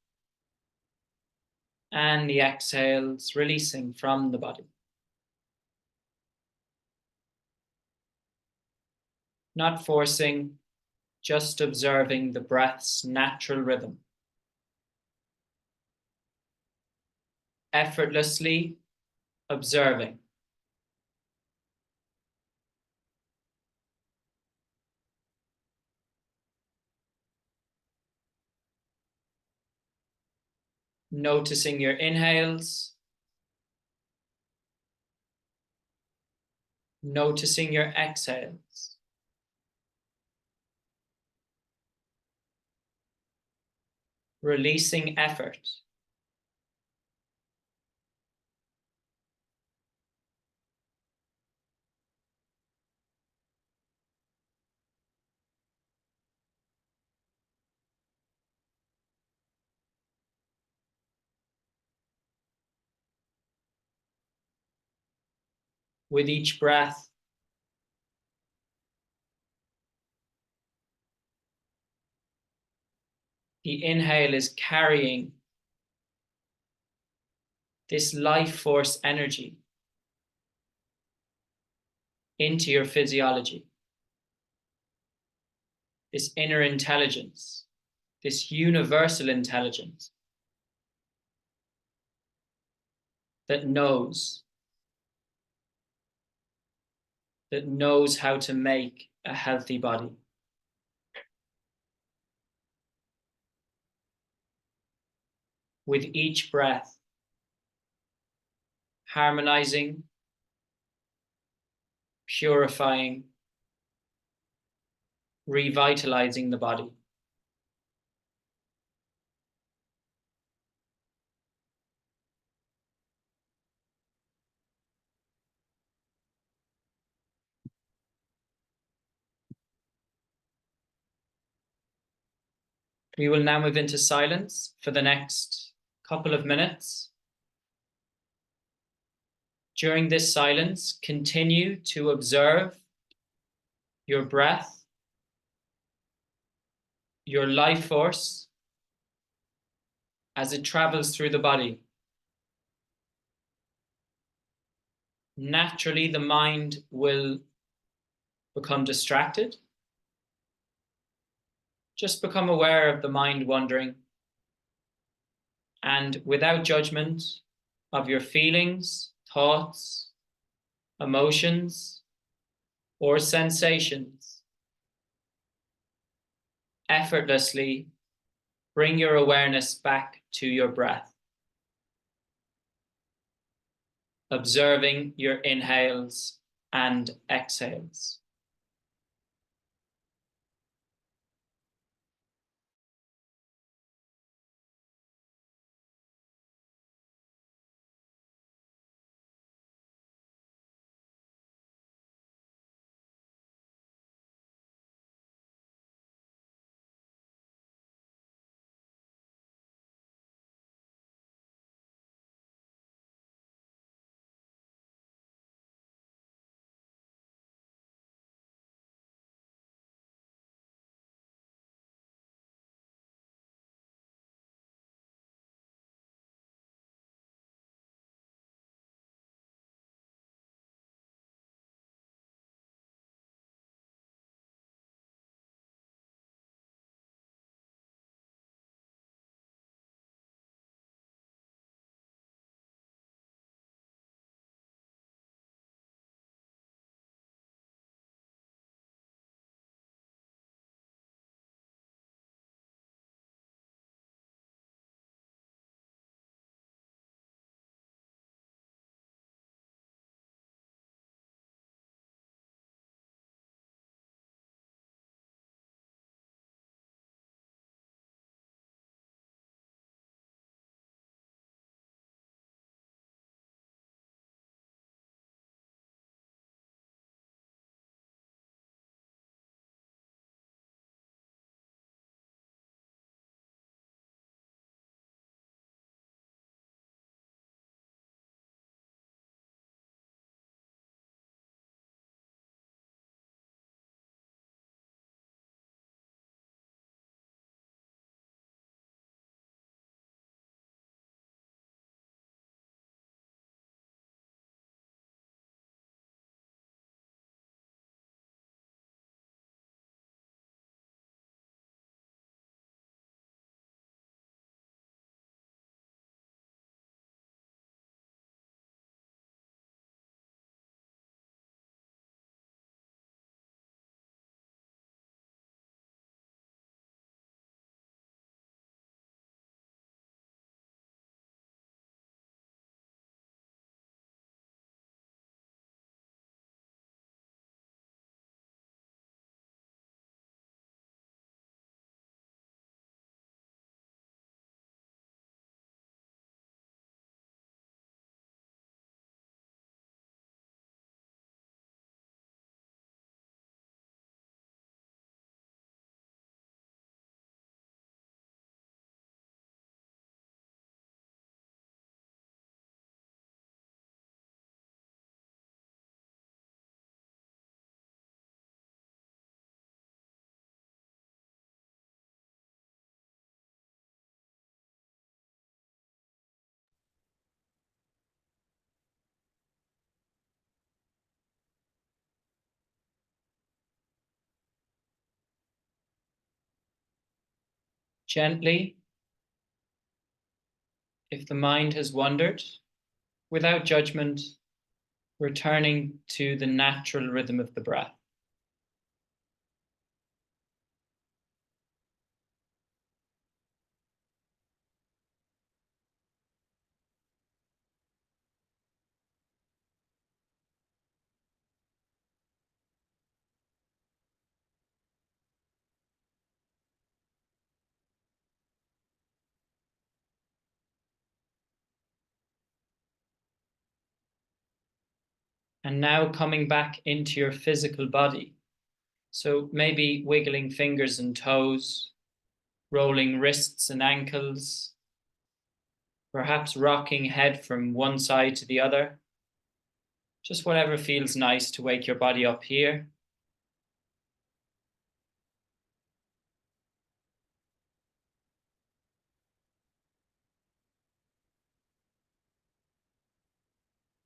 and the exhales, releasing from the body. Not forcing, just observing the breath's natural rhythm. Effortlessly observing. Noticing your inhales. Noticing your exhales. Releasing effort. With each breath, the inhale is carrying this life force energy into your physiology. This inner intelligence, this universal intelligence that knows how to make a healthy body. With each breath, harmonizing, purifying, revitalizing the body. We will now move into silence for the next couple of minutes. During this silence, continue to observe your breath, your life force, as it travels through the body, naturally the mind will become distracted. Just become aware of the mind wandering, and without judgment of your feelings, thoughts, emotions, or sensations, effortlessly bring your awareness back to your breath, observing your inhales and exhales. Gently, if the mind has wandered, without judgment, returning to the natural rhythm of the breath. And now coming back into your physical body. So maybe wiggling fingers and toes, rolling wrists and ankles, perhaps rocking head from one side to the other. Just whatever feels nice to wake your body up here.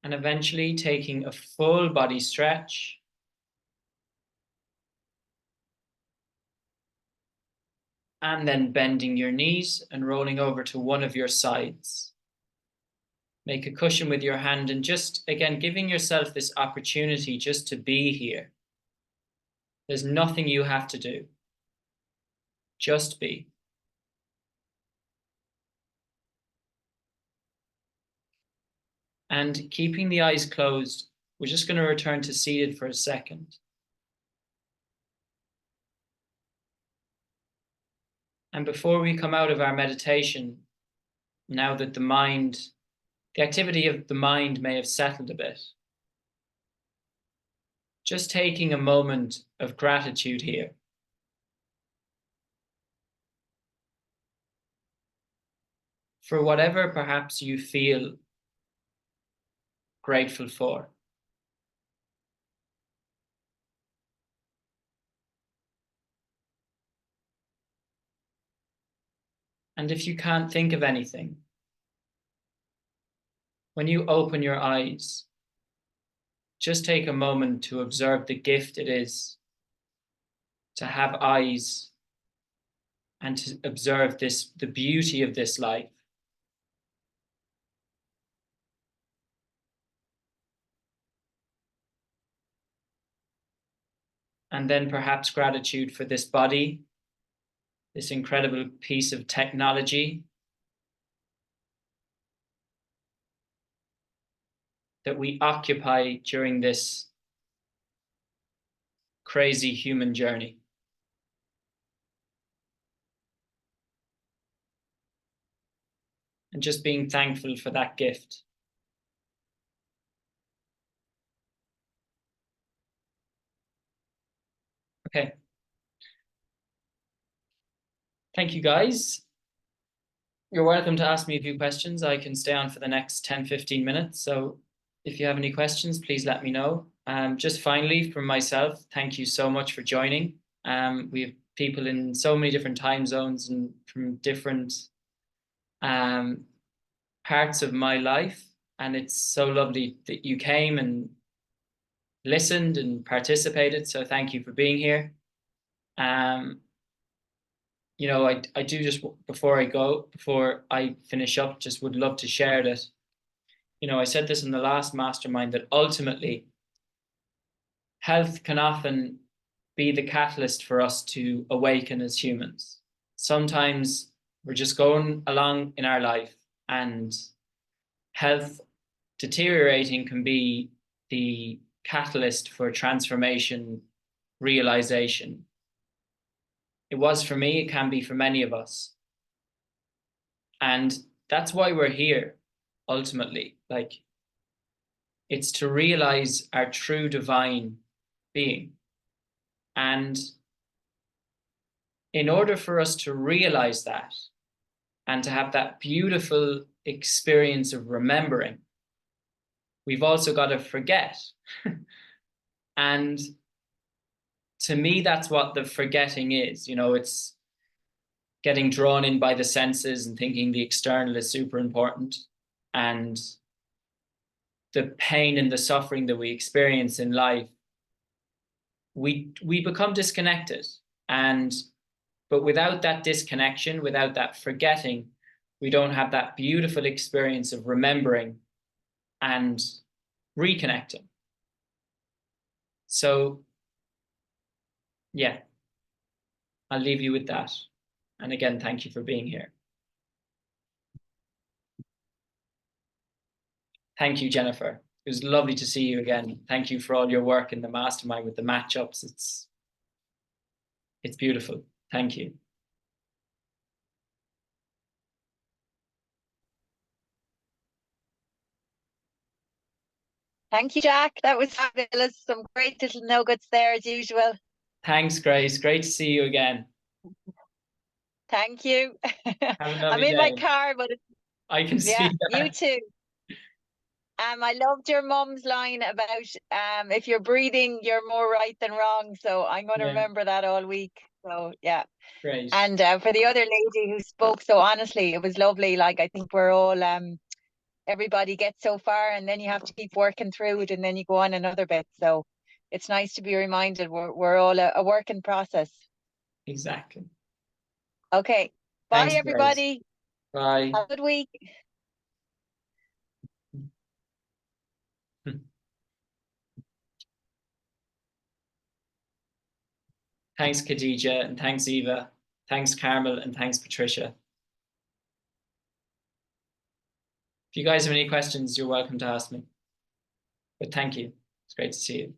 And eventually taking a full body stretch. And then bending your knees and rolling over to one of your sides. Make a cushion with your hand and just, again, giving yourself this opportunity just to be here. There's nothing you have to do. Just be. And keeping the eyes closed, we're just going to return to seated for a second. And before we come out of our meditation, now that the activity of the mind may have settled a bit, just taking a moment of gratitude here. For whatever perhaps you feel grateful for. And if you can't think of anything, when you open your eyes, just take a moment to observe the gift it is to have eyes and to observe the beauty of this life. And then perhaps gratitude for this body, this incredible piece of technology that we occupy during this crazy human journey. And just being thankful for that gift. Okay. Thank you, guys. You're welcome to ask me a few questions. I can stay on for the next 10, 15 minutes. So if you have any questions, please let me know. Just finally, from myself, thank you so much for joining. We have people in so many different time zones and from different parts of my life. And it's so lovely that you came and listened and participated. So thank you for being here. You know, I do just, before I finish up, just would love to share that, you know, I said this in the last mastermind, that ultimately health can often be the catalyst for us to awaken as humans. Sometimes we're just going along in our life and health deteriorating can be the catalyst for transformation, realization. It was for me, it can be for many of us. And that's why we're here, ultimately. Like, it's to realize our true divine being. And in order for us to realize that and to have that beautiful experience of remembering, we've also got to forget. And to me, that's what the forgetting is. You know, it's getting drawn in by the senses and thinking the external is super important. And the pain and the suffering that we experience in life, we become disconnected. But without that disconnection, without that forgetting, we don't have that beautiful experience of remembering and reconnecting. So, yeah, I'll leave you with that. And again, thank you for being here. Thank you, Jennifer. It was lovely to see you again. Thank you for all your work in the mastermind with the matchups. It's beautiful. Thank you. Thank you, Jack. That was fabulous. Some great little nuggets there as usual. Thanks, Grace. Great to see you again. Thank you. Have a lovely I'm in day. my car, but I can see that. you too. I loved your mum's line about if you're breathing, you're more right than wrong. So I'm going to remember that all week. So yeah. Great. And for the other lady who spoke so honestly, it was lovely. Like, I think we're all everybody gets so far, and then you have to keep working through it, and then you go on another bit. So it's nice to be reminded we're all a work in process. Exactly. Okay. Bye, Thanks, guys. everybody. Bye. Have a good week. Thanks, Khadija, and thanks, Eva. Thanks, Carmel, and thanks, Patricia. If you guys have any questions, you're welcome to ask me. But thank you. It's great to see you.